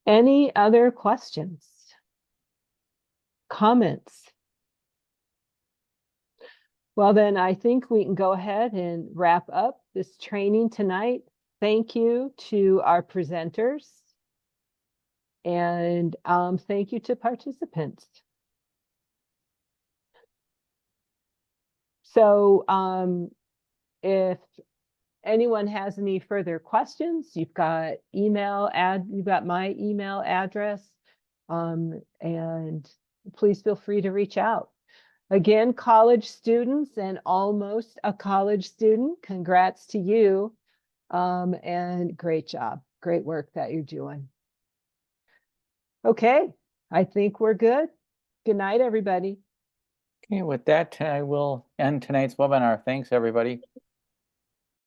A: Any other questions? Comments? Well, then I think we can go ahead and wrap up this training tonight. Thank you to our presenters. And thank you to participants. So if anyone has any further questions, you've got my email address, and please feel free to reach out. Again, college students and almost a college student, congrats to you, and great job, great work that you're doing. Okay, I think we're good. Good night, everybody.
M: Okay, with that, I will end tonight's webinar. Thanks, everybody.